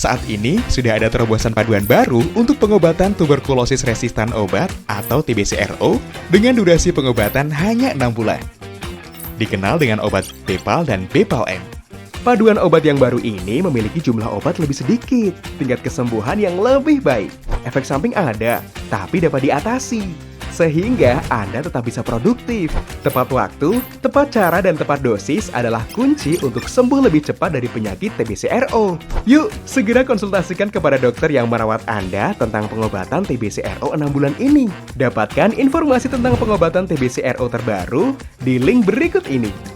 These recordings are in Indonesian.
Saat ini sudah ada terobosan paduan baru untuk pengobatan tuberkulosis resistan obat atau TBCRO dengan durasi pengobatan hanya 6 bulan. Dikenal dengan obat Bepal dan Bepal-M. Paduan obat yang baru ini memiliki jumlah obat lebih sedikit, tingkat kesembuhan yang lebih baik. Efek samping ada, tapi dapat diatasi. Sehingga Anda tetap bisa produktif. Tepat waktu, tepat cara, dan tepat dosis adalah kunci untuk sembuh lebih cepat dari penyakit TBCRO. Yuk, segera konsultasikan kepada dokter yang merawat Anda tentang pengobatan TBCRO 6 bulan ini. Dapatkan informasi tentang pengobatan TBCRO terbaru di link berikut ini.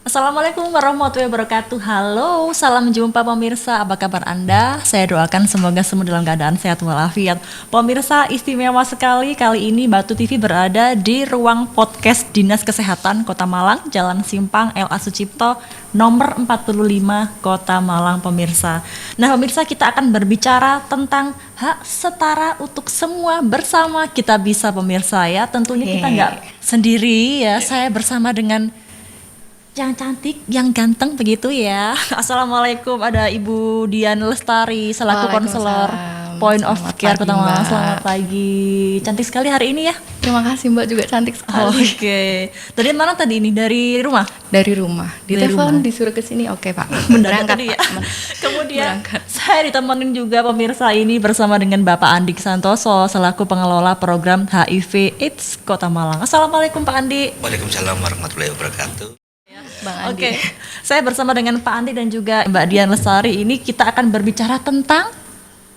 Assalamualaikum warahmatullahi wabarakatuh. Halo, salam jumpa pemirsa. Apa kabar Anda? Saya doakan semoga semua dalam keadaan sehat walafiat. Pemirsa, istimewa sekali kali ini Batu TV berada di ruang podcast Dinas Kesehatan Kota Malang, Jalan Simpang LA Sucipto, nomor 45, Kota Malang, pemirsa. Nah, pemirsa, kita akan berbicara tentang hak setara untuk semua bersama kita bisa, pemirsa ya. Tentunya kita nggak sendiri ya. Saya bersama dengan yang cantik, yang ganteng begitu ya. Assalamualaikum, ada Ibu Dian Lestari selaku konselor Point of Care Kota Malang. Selamat pagi. Cantik sekali hari ini ya. Terima kasih Mbak, juga cantik sekali. Oke. Tadi mana tadi ini? Dari rumah? Dari rumah. Ditelepon disuruh ke sini. Oke, Pak. Berangkat tadi ya. Kemudian saya ditemenin juga pemirsa ini bersama dengan Bapak Andik Santoso selaku pengelola program HIV AIDS Kota Malang. Assalamualaikum Pak Andi. Waalaikumsalam warahmatullahi wabarakatuh. Oke, saya bersama dengan Pak Andi dan juga Mbak Dian Lestari ini kita akan berbicara tentang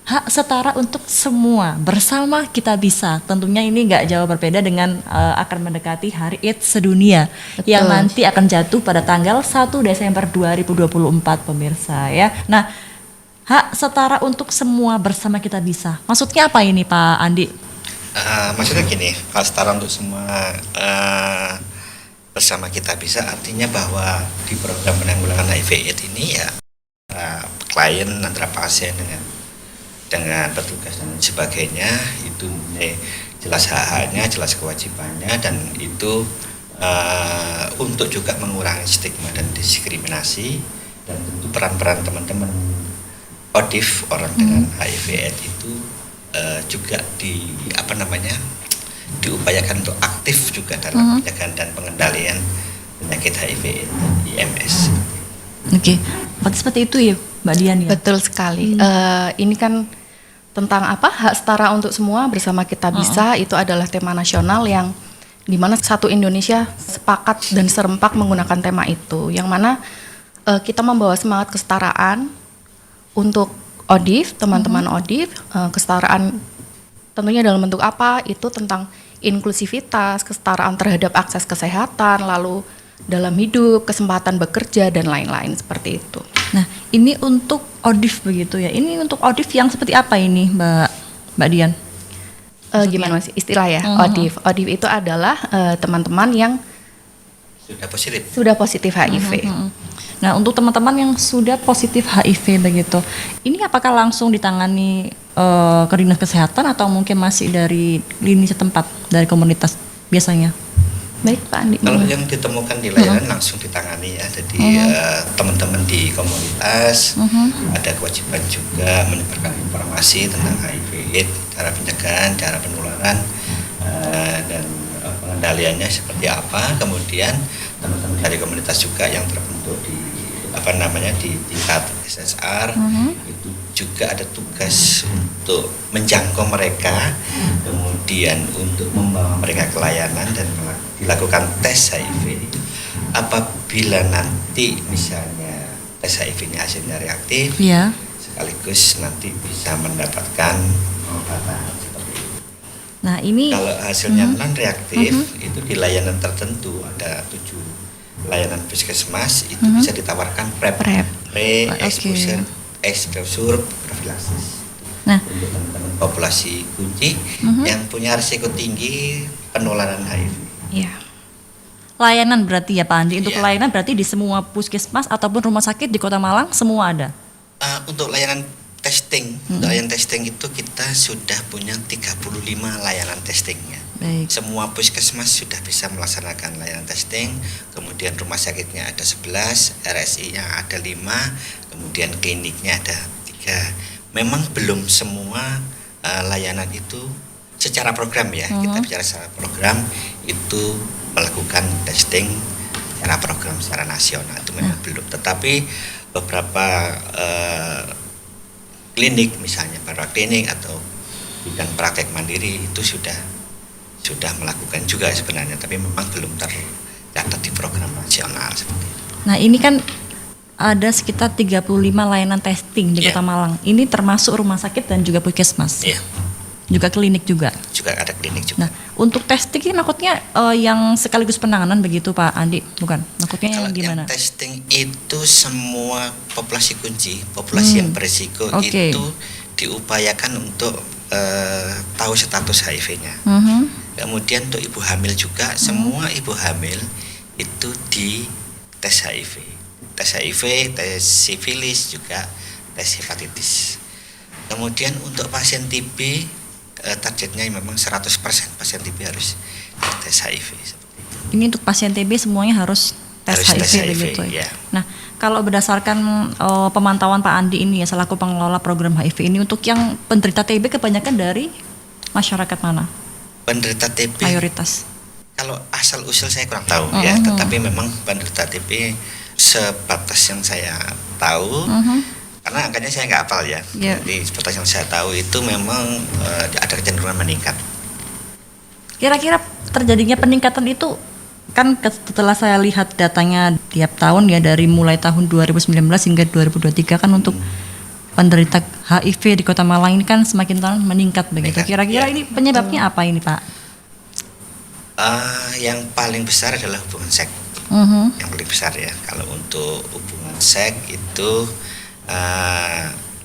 hak setara untuk semua bersama kita bisa. Tentunya ini nggak jauh berbeda dengan akan mendekati Hari AIDS Sedunia. Betul. Yang nanti akan jatuh pada tanggal 1 Desember 2024 pemirsa ya. Nah, hak setara untuk semua bersama kita bisa. Maksudnya apa ini Pak Andi? Maksudnya gini, hak setara untuk semua bersama kita bisa artinya bahwa di program penanggulangan HIV/AIDS ini ya klien antara pasien dengan petugas dan sebagainya itu jelas hak-haknya, jelas kewajibannya, dan itu untuk juga mengurangi stigma dan diskriminasi, dan tentu peran-peran teman-teman ODIF orang dengan HIV/AIDS itu juga diupayakan untuk aktif juga dalam pencegahan dan pengendalian penyakit HIV dan IMS. Oke, seperti itu ya Mbak Dian ya? Betul sekali. Ini kan tentang hak setara untuk semua bersama kita bisa. Itu adalah tema nasional yang dimana satu Indonesia sepakat dan serempak menggunakan tema itu. Yang mana kita membawa semangat kesetaraan untuk ODIF, teman-teman ODIF, kesetaraan tentunya dalam bentuk apa? Itu tentang inklusivitas, kesetaraan terhadap akses kesehatan, lalu dalam hidup, kesempatan bekerja, dan lain-lain seperti itu. Nah, ini untuk ODIF begitu ya. Ini untuk ODIF yang seperti apa ini, Mbak Dian? Gimana Mas? Istilah ya, ODIF. ODIF itu adalah teman-teman yang sudah positif HIV. Nah, untuk teman-teman yang sudah positif HIV begitu, ini apakah langsung ditangani ke dinas kesehatan atau mungkin masih dari lini setempat dari komunitas biasanya? Baik Pak Andi. Kalau yang ditemukan di layanan langsung ditangani ya. Jadi teman-teman di komunitas ada kewajiban juga menyebarkan informasi tentang HIV/AIDS, cara pencegahan, cara penularan, dan pengendaliannya seperti apa. Kemudian teman-teman dari komunitas juga yang terbentuk di tingkat SSR itu juga ada tugas untuk menjangkau mereka, kemudian untuk membawa mereka ke layanan dan dilakukan tes HIV. Apabila nanti misalnya tes HIV-nya hasilnya reaktif, sekaligus nanti bisa mendapatkan pengobatan seperti itu. Nah, ini kalau hasilnya non reaktif itu di layanan tertentu ada 7 layanan puskesmas itu bisa ditawarkan exposure prophylaxis. Nah, untuk teman-teman populasi kunci yang punya risiko tinggi penularan HIV. Iya. Layanan berarti ya Pak Andi. Untuk layanan berarti di semua puskesmas ataupun rumah sakit di Kota Malang semua ada. Untuk layanan testing, layanan testing itu kita sudah punya 35 layanan testingnya. Baik. Semua puskesmas sudah bisa melaksanakan layanan testing, kemudian rumah sakitnya ada 11, RSI-nya ada 5, kemudian kliniknya ada 3. Memang belum semua layanan itu secara program ya, kita bicara secara program itu melakukan testing secara program secara nasional itu memang belum. Tetapi beberapa klinik misalnya para klinik atau bidang praktek mandiri itu sudah melakukan juga sebenarnya, tapi memang belum tercatat di program nasional seperti itu. Nah, ini kan ada sekitar 35 layanan testing di Kota Malang. Ini termasuk rumah sakit dan juga puskesmas. Iya. Juga klinik juga. Juga ada klinik juga. Nah, untuk testing ini maksudnya yang sekaligus penanganan begitu Pak Andi, bukan? Maksudnya Kalau yang gimana? yang testing itu semua populasi kunci, populasi yang berisiko itu diupayakan untuk tahu status HIV-nya. Kemudian untuk ibu hamil juga, semua ibu hamil itu di tes HIV. Tes HIV, tes sifilis juga, tes hepatitis. Kemudian untuk pasien TB, targetnya memang 100% pasien TB harus tes HIV. Ini untuk pasien TB semuanya harus tes HIV begitu ya. Nah, kalau berdasarkan pemantauan Pak Andi ini ya selaku pengelola program HIV ini, untuk yang penderita TB kebanyakan dari masyarakat mana? Penderita TB Mayoritas. kalau asal usul saya kurang tahu ya, tetapi memang penderita TB sebatas yang saya tahu, karena angkanya saya nggak hafal ya. Jadi sebatas yang saya tahu itu memang ada kecenderungan meningkat. Kira-kira terjadinya peningkatan itu kan setelah saya lihat datanya tiap tahun ya, dari mulai tahun 2019 hingga 2023 kan untuk penderita HIV di Kota Malang ini kan semakin tahun meningkat begitu. Kira-kira ini penyebabnya apa ini Pak? Yang paling besar adalah hubungan seks. Yang paling besar ya. Kalau untuk hubungan seks itu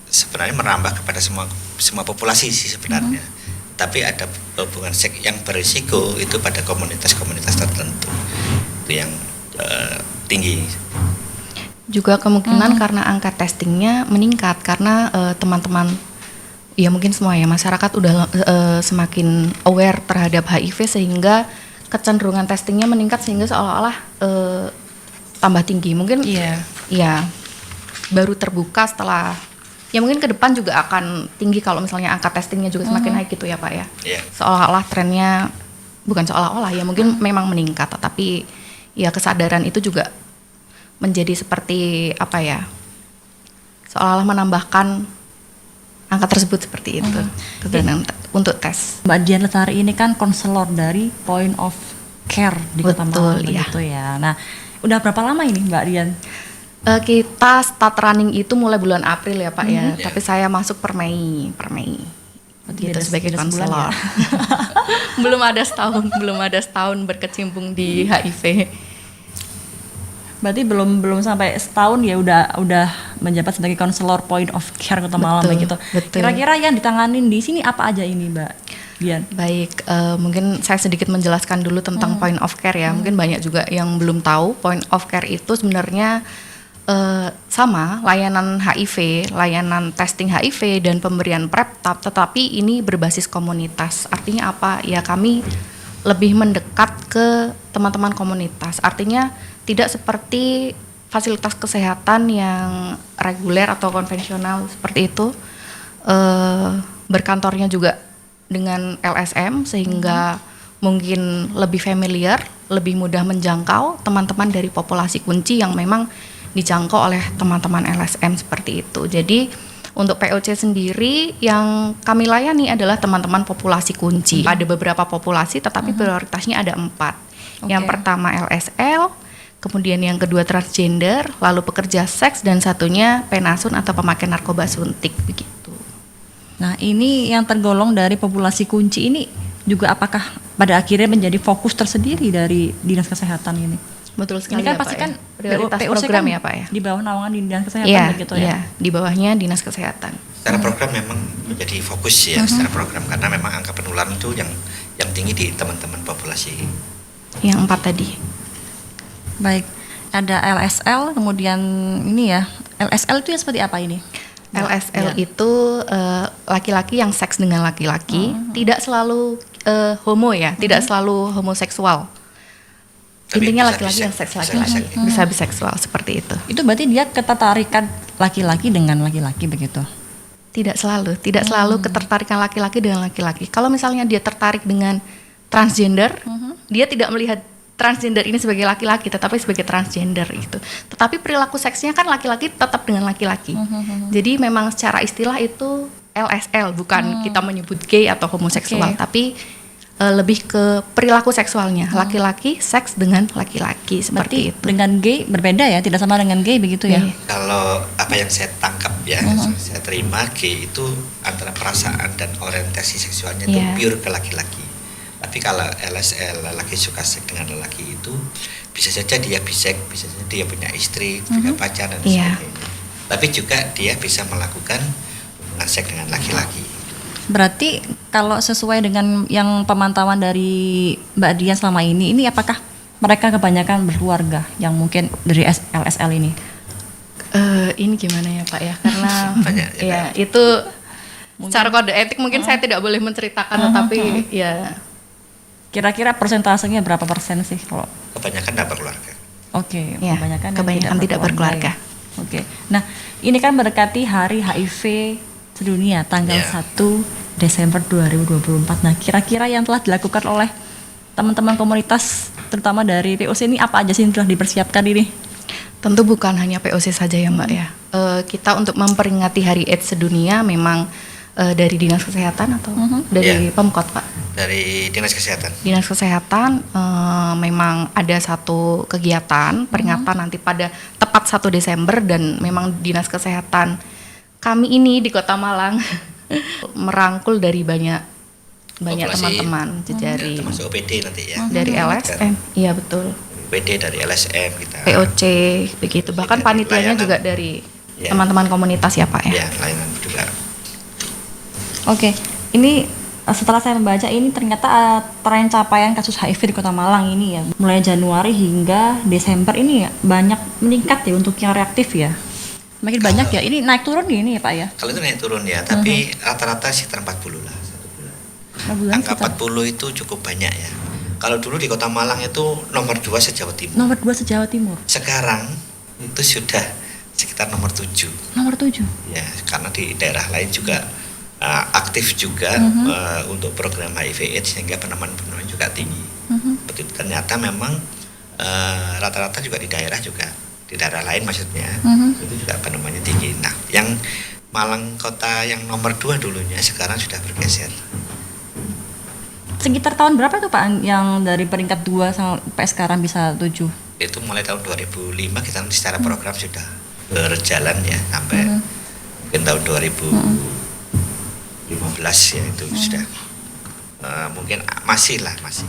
sebenarnya merambah kepada semua populasi sih sebenarnya. Tapi ada hubungan seks yang berisiko itu pada komunitas-komunitas tertentu itu yang tinggi. Juga kemungkinan karena angka testingnya meningkat karena teman-teman ya mungkin semua ya masyarakat udah semakin aware terhadap HIV sehingga kecenderungan testingnya meningkat sehingga seolah-olah tambah tinggi. Mungkin ya baru terbuka setelah ya mungkin ke depan juga akan tinggi kalau misalnya angka testingnya juga semakin naik gitu ya Pak ya. Seolah-olah trennya bukan seolah-olah ya mungkin memang meningkat, tapi ya kesadaran itu juga menjadi seperti apa ya, seolah-olah menambahkan angka tersebut seperti itu untuk tes. Mbak Dian Lestari ini kan konselor dari Point of Care di Kota Malang begitu ya. Nah, udah berapa lama ini Mbak Dian? Kita start running itu mulai bulan April ya Pak ya, tapi saya masuk per Mei. Gitu sebagai konselor. Ya? belum ada setahun berkecimpung di HIV. Berarti belum sampai setahun ya udah menjabat sebagai konselor Point of Care Kota Malang begitu. Kira-kira yang ditanganin di sini apa aja ini Mbak Dian? Baik, mungkin saya sedikit menjelaskan dulu tentang Point of Care ya. Mungkin banyak juga yang belum tahu Point of Care itu sebenarnya sama layanan HIV, layanan testing HIV dan pemberian PrEP, tetapi ini berbasis komunitas. Artinya apa? Ya kami lebih mendekat ke teman-teman komunitas. Artinya tidak seperti fasilitas kesehatan yang reguler atau konvensional seperti itu. Berkantornya juga dengan LSM sehingga mungkin lebih familiar, lebih mudah menjangkau teman-teman dari populasi kunci yang memang dijangkau oleh teman-teman LSM seperti itu. Jadi untuk POC sendiri yang kami layani adalah teman-teman populasi kunci. Ada beberapa populasi tetapi prioritasnya ada 4. Yang pertama LSL, kemudian yang kedua transgender, lalu pekerja seks, dan satunya penasun atau pemakai narkoba suntik begitu. Nah ini yang tergolong dari populasi kunci ini juga apakah pada akhirnya menjadi fokus tersendiri dari Dinas Kesehatan ini? Betul sekali. Ini kan ya, pasti Pak, kan prioritas POC program kan ya Pak ya. Di bawah naungan Dinas Kesehatan begitu ya. Iya, di bawahnya Dinas Kesehatan. Secara program memang menjadi fokus ya secara program karena memang angka penularan itu yang tinggi di teman-teman populasi. Yang 4 tadi. Baik, ada LSL, kemudian ini ya, LSL itu yang seperti apa ini? LSL itu laki-laki yang seks dengan laki-laki, tidak selalu homo ya, tidak selalu homoseksual. Tapi Intinya bisa laki-laki yang seks laki-laki, bisa. bisa biseksual seperti itu. Itu berarti dia ketertarikan laki-laki dengan laki-laki begitu. Tidak selalu ketertarikan laki-laki dengan laki-laki. Kalau misalnya dia tertarik dengan transgender, dia tidak melihat transgender ini sebagai laki-laki, tetapi sebagai transgender itu. Tetapi perilaku seksnya kan laki-laki tetap dengan laki-laki. Jadi memang secara istilah itu LSL, bukan kita menyebut gay atau homoseksual, Oke. tapi lebih ke perilaku seksualnya, laki-laki seks dengan laki-laki seperti Berarti itu. dengan gay berbeda ya, tidak sama dengan gay begitu ya. Iya. Kalau apa yang saya tangkap ya, saya terima gay itu antara perasaan dan orientasi seksualnya itu Iya. pure ke laki-laki. Tapi kalau LSL, lelaki suka seks dengan lelaki itu bisa saja dia bisek, bisa saja dia punya istri, punya pacar dan Iya. sebagainya. Tapi juga dia bisa melakukan hubungan seks dengan laki-laki. Berarti kalau sesuai dengan yang pemantauan dari Mbak Dian selama ini apakah mereka kebanyakan berkeluarga yang mungkin dari LSL ini? Ini gimana ya Pak ya? Karena Banyak ya, ya itu secara kode etik mungkin saya tidak boleh menceritakan, tetapi ya Kira-kira persentasenya berapa persen sih kalau? Kebanyakan tidak berkeluarga. Oke, Ya, kebanyakan tidak berkeluarga. ya. Oke. Nah, ini kan mendekati Hari HIV Sedunia tanggal Ya. 1 Desember 2024. Nah, kira-kira yang telah dilakukan oleh teman-teman komunitas terutama dari POC ini apa aja sih yang telah dipersiapkan ini? tentu bukan hanya POC saja ya Mbak ya. Kita untuk memperingati Hari AIDS Sedunia memang dari Dinas Kesehatan atau dari Ya. Pemkot Pak? Dari Dinas Kesehatan. Dinas Kesehatan memang ada satu kegiatan peringatan nanti pada tepat 1 Desember, dan memang Dinas Kesehatan kami ini di Kota Malang merangkul dari banyak Populasi. teman-teman Ya, jejaring termasuk OPD nanti ya. dari LSM, iya betul, OPD dari LSM kita. POC begitu, bahkan Dari panitianya layanan. juga dari Ya. teman-teman komunitas ya Pak ya. Ya, layanan juga. Oke, ini setelah saya membaca ini ternyata tren capaian kasus HIV di Kota Malang ini ya mulai Januari hingga Desember ini ya banyak meningkat ya untuk yang reaktif ya. Makin banyak ya. Ini naik turun ini ya Pak ya. Kalau itu naik turun ya, tapi rata-rata sekitar 40 lah satu bulan. Per bulan Angka sekitar 40 itu cukup banyak ya. Kalau dulu di Kota Malang itu nomor 2 se-Jawa Timur. nomor 2 se-Jawa Timur. Sekarang itu sudah sekitar nomor 7. Nomor 7. Ya, karena di daerah lain juga aktif juga untuk program HIV/AIDS sehingga penemuan-penemuan juga tinggi. Betul, ternyata memang rata-rata juga di daerah lain maksudnya itu juga penemuannya tinggi. Nah, yang Malang kota yang nomor 2 dulunya sekarang sudah bergeser. Sekitar tahun berapa tuh Pak yang dari peringkat 2 sampai sekarang bisa 7? Itu mulai tahun 2005 kita secara program sudah berjalan ya sampai mungkin tahun 2015 ya itu sudah mungkin masih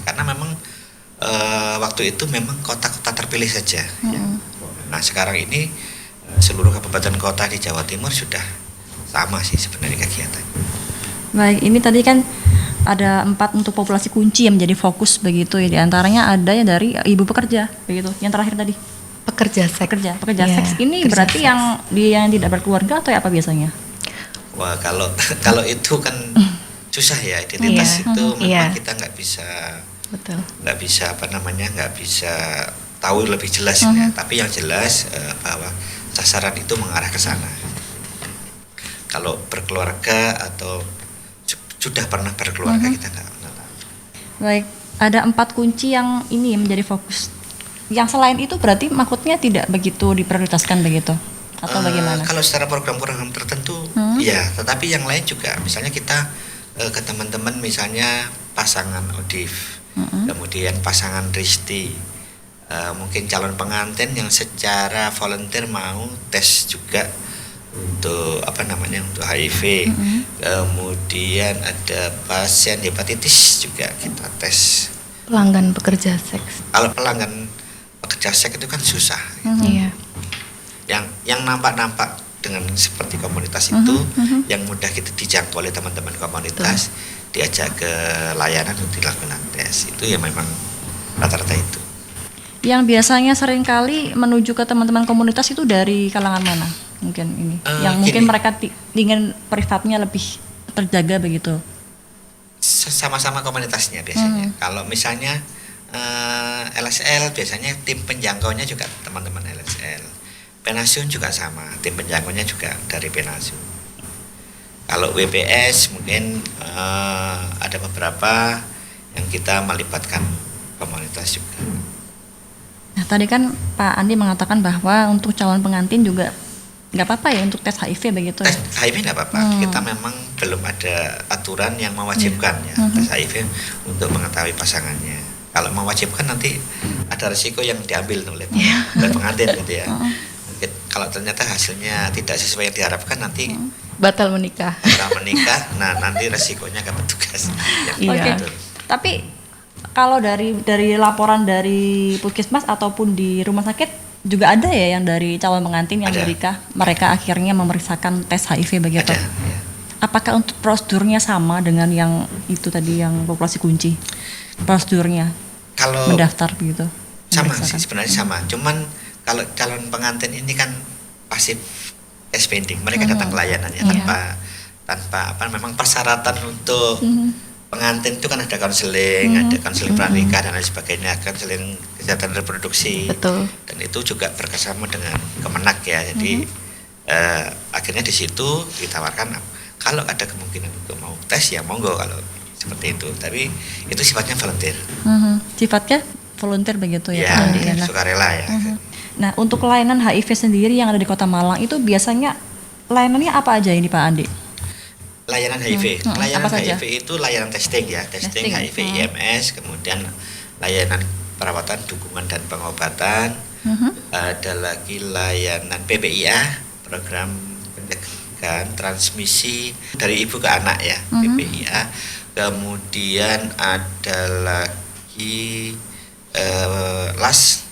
karena memang waktu itu memang kota-kota terpilih saja ya. Nah sekarang ini seluruh kabupaten kota di Jawa Timur sudah sama sih sebenarnya kegiatan. Baik, ini tadi kan ada 4 untuk populasi kunci yang menjadi fokus begitu ya. Di antaranya ada yang dari ibu pekerja begitu. Yang terakhir tadi Pekerja seks. pekerja Iya, seks ini pekerja berarti seks. yang tidak berkeluarga atau apa biasanya? Wah kalau itu kan susah ya identitas Iya, itu memang iya. kita nggak bisa Betul. nggak bisa tahu lebih jelas ya. Tapi yang jelas bahwa sasaran itu mengarah ke sana. Kalau berkeluarga atau sudah pernah berkeluarga kita nggak pernah tahu. Baik, ada 4 kunci yang ini yang menjadi fokus. Yang selain itu berarti maksudnya tidak begitu diprioritaskan begitu atau bagaimana? Kalau secara program-program tertentu, ya. Tetapi yang lain juga, misalnya kita ke teman-teman, misalnya pasangan ODIF, kemudian pasangan Risti, mungkin calon pengantin yang secara volunteer mau tes juga untuk untuk HIV, kemudian ada pasien hepatitis juga kita tes. Pelanggan pekerja seks. Kalau pelanggan pekerja seks itu kan susah. Iya. Yang nampak dengan seperti komunitas itu yang mudah kita dijangkau oleh teman-teman komunitas, diajak ke layanan untuk dilakukan tes, itu ya memang rata-rata itu. Yang biasanya seringkali menuju ke teman-teman komunitas itu dari kalangan mana? Mungkin ini. Yang mungkin Gini. mereka ingin privatnya lebih terjaga begitu. sama-sama komunitasnya biasanya. Kalau misalnya LSL biasanya tim penjangkaunya juga teman-teman LSL. Penasun juga sama, tim penjangkaunya juga dari Penasun. Kalau WPS mungkin ada beberapa yang kita melibatkan komunitas juga. Nah, tadi kan Pak Andi mengatakan bahwa untuk calon pengantin juga nggak apa-apa ya untuk tes HIV begitu ya? Tes HIV nggak apa-apa. Kita memang belum ada aturan yang mewajibkan ya tes HIV untuk mengetahui pasangannya. Kalau mewajibkan nanti ada risiko yang diambil oleh pengantin gitu ya. Mungkin kalau ternyata hasilnya tidak sesuai yang diharapkan nanti Batal menikah. menikah, nah nanti resikonya ke petugas. Iya. Oke. Tapi kalau dari laporan dari Puskesmas ataupun di rumah sakit juga ada ya yang dari calon pengantin yang Ada. menikah, mereka akhirnya memeriksakan tes HIV begitu. Ada. Ya. Apakah untuk prosedurnya sama dengan yang itu tadi yang populasi kunci? Prosedurnya Kalau mendaftar begitu? sama memeriksakan. sih sebenarnya sama. Cuman kalau calon pengantin ini kan pasif spending, mereka datang ke layanan ya tanpa apa memang persyaratan untuk pengantin itu kan ada konseling, ada konseling pranikah dan lain sebagainya, konseling kesehatan reproduksi. Betul. Dan itu juga bekerjasama dengan Kemenak ya. Jadi akhirnya di situ ditawarkan kalau ada kemungkinan untuk mau tes ya monggo kalau seperti itu. Tapi itu sifatnya volunteer. Sifatnya volunteer begitu ya, Ya, Pak Andi, ya. Nah, sukarela ya. nah, untuk layanan HIV sendiri yang ada di Kota Malang itu biasanya layanannya apa aja ini Pak Andi? Layanan HIV, layanan apa saja? HIV itu layanan testing ya, testing Testing. HIV IMS, kemudian layanan perawatan, dukungan dan pengobatan, ada lagi layanan PPIA, program pencegahan transmisi dari ibu ke anak ya, PPIA, kemudian ada lagi LAS,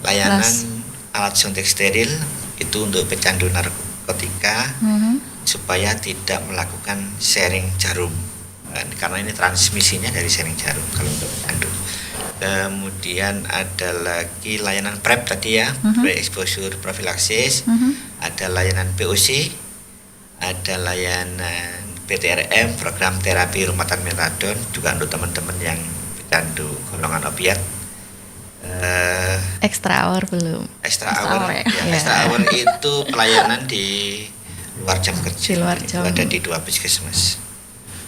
layanan LAS. alat suntik steril itu untuk pecandu narkotika supaya tidak melakukan sharing jarum. Karena ini transmisinya dari sharing jarum kalau untuk pecandu. Kemudian ada lagi layanan PrEP tadi ya, pre-exposure prophylaxis, ada layanan POC, ada layanan PTRM, program terapi rumahan metadon juga untuk teman-teman yang pecandu golongan opiat. Extra hour belum. Extra Extra hour, hour ya. ya, extra hour itu pelayanan di luar jam kerja. Di luar Itu jam. ada di 2 puskesmas,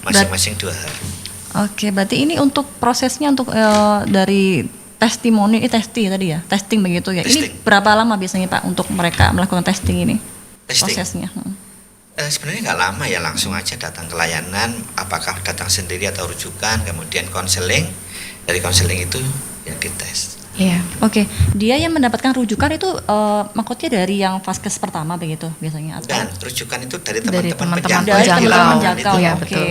masing-masing 2 hari. Oke, berarti ini untuk prosesnya untuk dari testimoni, testing tadi ya, testing begitu ya. Testing. Ini berapa lama biasanya Pak untuk mereka melakukan testing ini? Testing. Prosesnya. Sebenarnya nggak lama ya, langsung aja datang ke layanan, apakah datang sendiri atau rujukan, kemudian konseling, dari konseling itu ya dites. Iya. Oke, dia yang mendapatkan rujukan itu maksudnya dari yang vaskes pertama begitu biasanya atau Dan rujukan itu dari Dari teman-teman teman-teman penjangkau. dari penjangkau. teman-teman Itu. penjangkau? Iya, Oke. betul.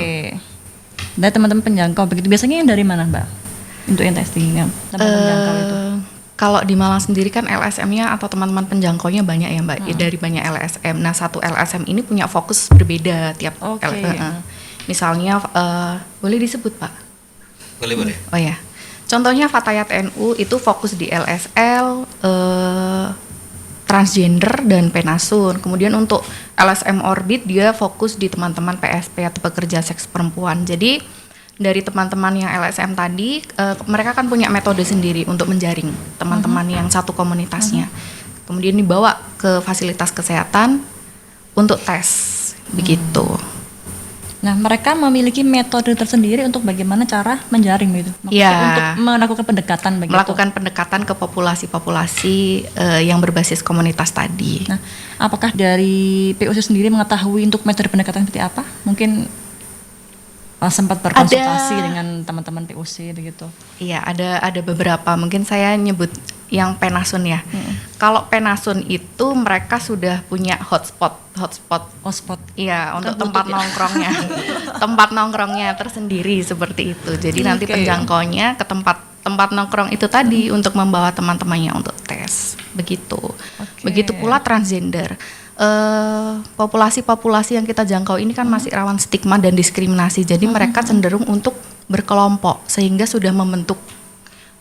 Dari teman-teman penjangkau begitu. Biasanya yang dari mana, Mbak? Untuk yang testingnya teman penjangkau itu. Kalau di Malang sendiri kan LSM-nya atau teman-teman penjangkaunya banyak ya Mbak, dari banyak LSM. Nah, satu LSM ini punya fokus berbeda tiap Oke. Misalnya, boleh disebut Pak? Boleh. Oh ya, contohnya Fatayat NU itu fokus di LSL, transgender dan penasun. Kemudian untuk LSM Orbit dia fokus di teman-teman PSP atau pekerja seks perempuan. Jadi dari teman-teman yang LSM tadi, mereka kan punya metode sendiri untuk menjaring teman-teman yang satu komunitasnya. Kemudian dibawa ke fasilitas kesehatan untuk tes, begitu. Nah, mereka memiliki metode tersendiri untuk bagaimana cara menjaring gitu. Maksudnya Ya. untuk melakukan pendekatan begitu. Melakukan pendekatan ke populasi-populasi yang berbasis komunitas tadi. Nah, apakah dari POC sendiri mengetahui untuk metode pendekatan seperti apa? Mungkin sempat berkonsultasi dengan teman-teman POC begitu. Iya, ada beberapa. Mungkin saya nyebut yang penasun ya. Kalau penasun itu mereka sudah punya hotspot. Hotspot. Iya, untuk Bluetooth tempat ya? nongkrongnya. Tempat nongkrongnya tersendiri seperti itu. Jadi nanti Oke. penjangkaunya ke tempat nongkrong itu tadi untuk membawa teman-temannya untuk tes. Begitu. Begitu pula transgender. Populasi-populasi yang kita jangkau ini kan masih rawan stigma dan diskriminasi. Jadi mereka cenderung untuk berkelompok sehingga sudah membentuk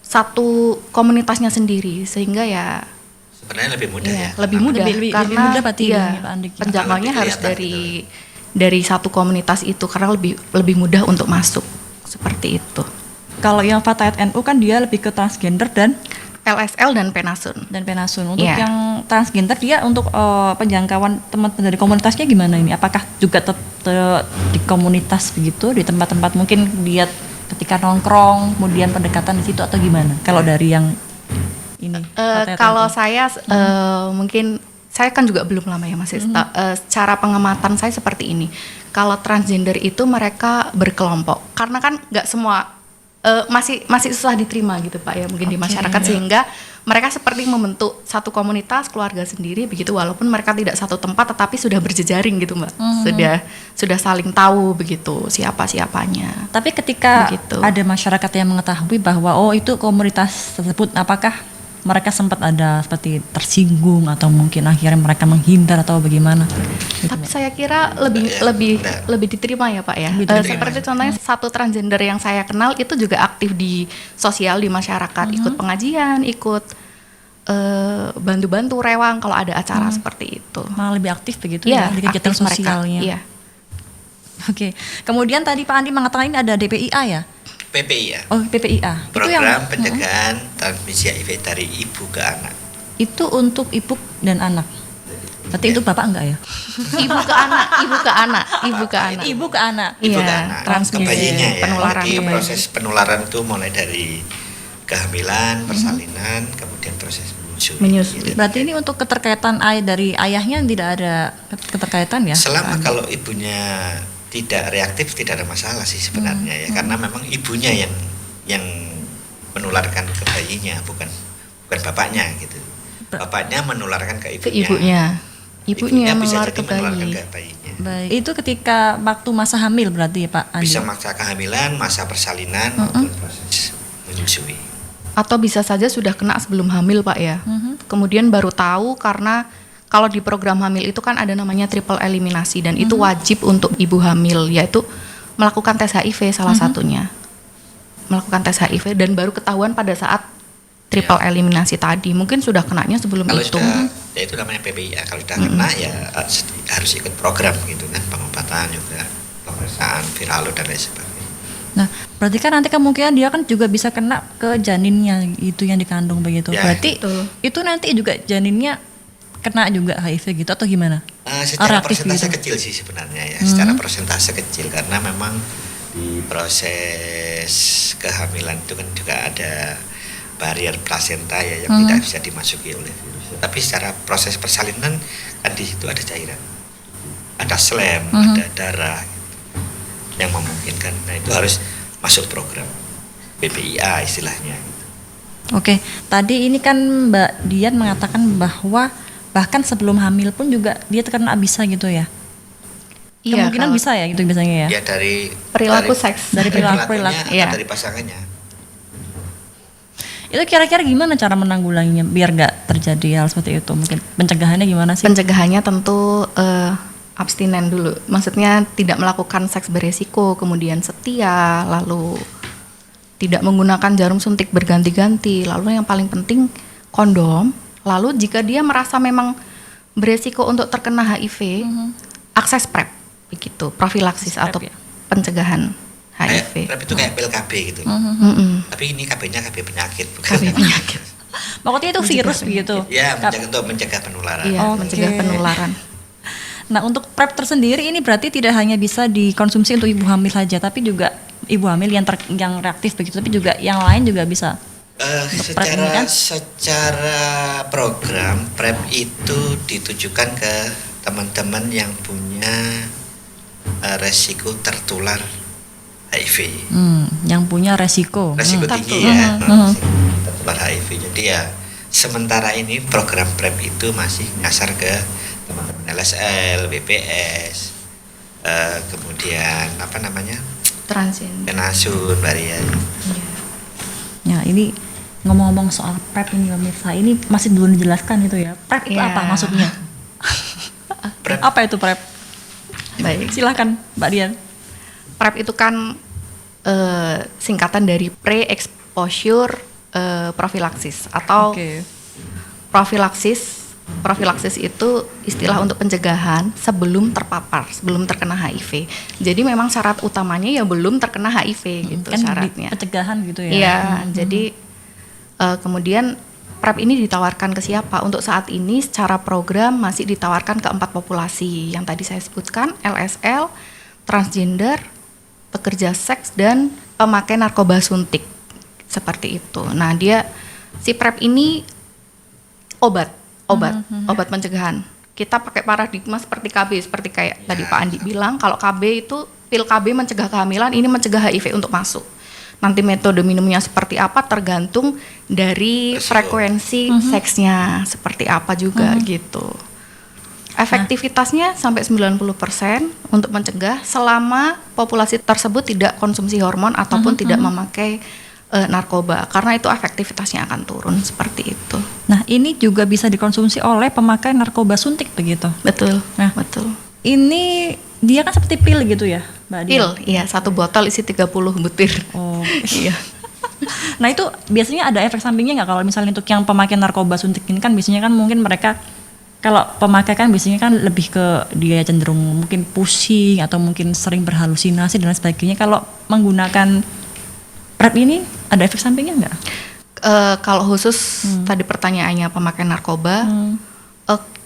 satu komunitasnya sendiri sehingga ya Sebenarnya lebih mudah iya, ya. lebih mudah Lebih karena mudah berarti iya, ini, Pak Andi. penjangkaunya Lebih harus kelihatan dari satu komunitas itu karena lebih mudah untuk masuk. seperti itu. Kalau yang Fatayat NU kan dia lebih ke transgender dan LSL dan Penasun. Penasun. Untuk Iya. yang transgender dia untuk penjangkauan teman-teman dari komunitasnya gimana ini? Apakah juga di komunitas begitu, di tempat-tempat mungkin dia ketika nongkrong, kemudian pendekatan di situ atau gimana? Kalau dari yang ini. Fatayat Kalau NU. saya mungkin saya kan juga belum lama ya Mas Sista. Cara pengamatan saya seperti ini. Kalau transgender itu mereka berkelompok, karena kan nggak semua masih susah diterima gitu Pak ya mungkin di masyarakat, sehingga mereka seperti membentuk satu komunitas keluarga sendiri begitu, walaupun mereka tidak satu tempat tetapi sudah berjejaring gitu Mbak. Sudah saling tahu begitu siapanya. Tapi ketika Begitu. ada masyarakat yang mengetahui bahwa itu komunitas tersebut, apakah mereka sempat ada seperti tersinggung atau mungkin akhirnya mereka menghindar atau bagaimana? Gitu, Tapi Mbak. saya kira lebih diterima ya Pak ya. Lebih diterima. Seperti contohnya satu transgender yang saya kenal itu juga aktif di sosial di masyarakat, ikut pengajian, ikut bantu-bantu rewang kalau ada acara seperti itu. Malah lebih aktif begitu Iya, ya di kegiatan aktif mereka. sosialnya. Iya. Oke. Kemudian tadi Pak Andi mengatakan ini ada DPIA ya? PPIA, Oh, PPIA. program pencegahan transmisi HIV dari ibu ke anak. Itu untuk ibu dan anak. Berarti itu Bapak enggak ya? Ibu ke anak, ibu ke anak, ibu ke anak. Ibu ke anak. Ibu Iya, ke anak, ke transmisi, bayinya ya. penularan Jadi ke bayi. proses penularan itu mulai dari kehamilan, persalinan, kemudian proses menyusui. Menyusui. Gitu. Berarti ini untuk keterkaitan dari ayahnya tidak ada keterkaitan ya? Selama Pak Andi? kalau ibunya tidak reaktif tidak ada masalah sih sebenarnya ya, karena memang ibunya yang menularkan ke bayinya, bukan bapaknya gitu. Bapaknya menularkan ke Ke ibunya. ibunya bisa menular jadi ke menularkan bayi. ke bayinya. Baik. Itu ketika waktu masa hamil berarti ya Pak Andi? Bisa masa kehamilan, masa persalinan maupun proses menyusui. Atau bisa saja sudah kena sebelum hamil Pak ya. Kemudian baru tahu, karena kalau di program hamil itu kan ada namanya triple eliminasi, dan itu wajib untuk ibu hamil, yaitu melakukan tes HIV salah satunya. Melakukan tes HIV dan baru ketahuan pada saat triple eliminasi tadi. Mungkin sudah kenanya sebelum Kalau itu. sudah, ya itu namanya PPIA. Kalau sudah kena ya harus ikut program gitu kan, pengobatan juga, pemeriksaan viral load dan lain sebagainya. Nah, berarti kan nanti kemungkinan dia kan juga bisa kena ke janinnya itu yang dikandung begitu. Ya. Berarti Betul. itu nanti juga janinnya kena juga HIV gitu atau gimana? Secara Reaktif persentase gitu. kecil sih sebenarnya ya, secara persentase kecil, karena memang di proses kehamilan itu kan juga ada barier plasenta ya yang tidak bisa dimasuki oleh virus. Tapi secara proses persalinan kan di situ ada cairan, ada slem, ada darah gitu, yang memungkinkan. Nah itu harus masuk program PPIA istilahnya. Oke, tadi ini kan Mbak Dian mengatakan bahwa bahkan sebelum hamil pun juga dia terkena bisa gitu ya? Iya, Kemungkinan kalau bisa ya gitu biasanya ya? Ya dari Perilaku seks. Dari perilaku, perilakunya atau iya. dari pasangannya. Itu kira-kira gimana cara menanggulanginya biar nggak terjadi hal seperti itu? Mungkin pencegahannya gimana sih? Pencegahannya tentu abstinen dulu. Maksudnya tidak melakukan seks beresiko, kemudian setia, lalu tidak menggunakan jarum suntik berganti-ganti, lalu yang paling penting kondom. Lalu jika dia merasa memang beresiko untuk terkena HIV, akses PrEP begitu, profilaksis Akses PrEP atau ya. pencegahan HIV. PrEP itu kayak pil KB gitu. Mm-mm. Tapi ini KB-nya KB penyakit, bukan KB penyakit. Maksudnya itu virus begitu? Ya, untuk mencegah penularan. Iya, Oke. mencegah penularan. Nah, untuk PrEP tersendiri ini berarti tidak hanya bisa dikonsumsi untuk ibu hamil saja, tapi juga ibu hamil yang reaktif begitu, tapi juga yang lain juga bisa. Untuk PrEP ini kan? Secara program PrEP itu ditujukan ke teman-teman yang punya resiko tertular HIV, Yang punya resiko. resiko tinggi ya, tertular HIV. Jadi ya sementara ini program PrEP itu masih nyasar ke teman-teman LSL, BPS, kemudian apa namanya, Transgender. penasun, barier. Ya, ini ngomong-ngomong soal PrEP ini pemirsa, ini masih belum dijelaskan itu ya. PrEP itu Iya. apa maksudnya? PrEP. Apa itu PrEP? Baik. Silakan Mbak Dian. PrEP itu kan singkatan dari pre-exposure prophylaxis atau Oke. profilaksis Profilaksis itu istilah untuk pencegahan sebelum terpapar, sebelum terkena HIV. Jadi memang syarat utamanya ya belum terkena HIV gitu kan syaratnya. pencegahan gitu ya. Iya, jadi kemudian PrEP ini ditawarkan ke siapa? Untuk saat ini secara program masih ditawarkan ke 4 populasi yang tadi saya sebutkan, LSL, transgender, pekerja seks, dan pemakai narkoba suntik. Seperti itu. Nah, si PrEP ini obat pencegahan. Kita pakai paradigma seperti KB, seperti kayak tadi Pak Andi bilang, kalau KB itu pil KB mencegah kehamilan, ini mencegah HIV untuk masuk. Nanti metode minumnya seperti apa tergantung dari frekuensi seksnya seperti apa juga gitu. Efektivitasnya sampai 90% untuk mencegah selama populasi tersebut tidak konsumsi hormon ataupun tidak memakai narkoba, karena itu efektivitasnya akan turun seperti itu. Nah, ini juga bisa dikonsumsi oleh pemakai narkoba suntik begitu. Betul. Nah, betul. Ini dia kan seperti pil gitu ya, Mbak Dia? Pil, iya, 1 botol isi 30 butir. Oh. Iya. Nah, itu biasanya ada efek sampingnya nggak kalau misalnya untuk yang pemakai narkoba suntik ini kan biasanya kan mungkin mereka kalau pemakai kan biasanya kan lebih ke dia cenderung mungkin pusing atau mungkin sering berhalusinasi dan sebagainya. Kalau menggunakan PrEP ini ada efek sampingnya nggak? Kalau khusus tadi pertanyaannya pemakai narkoba,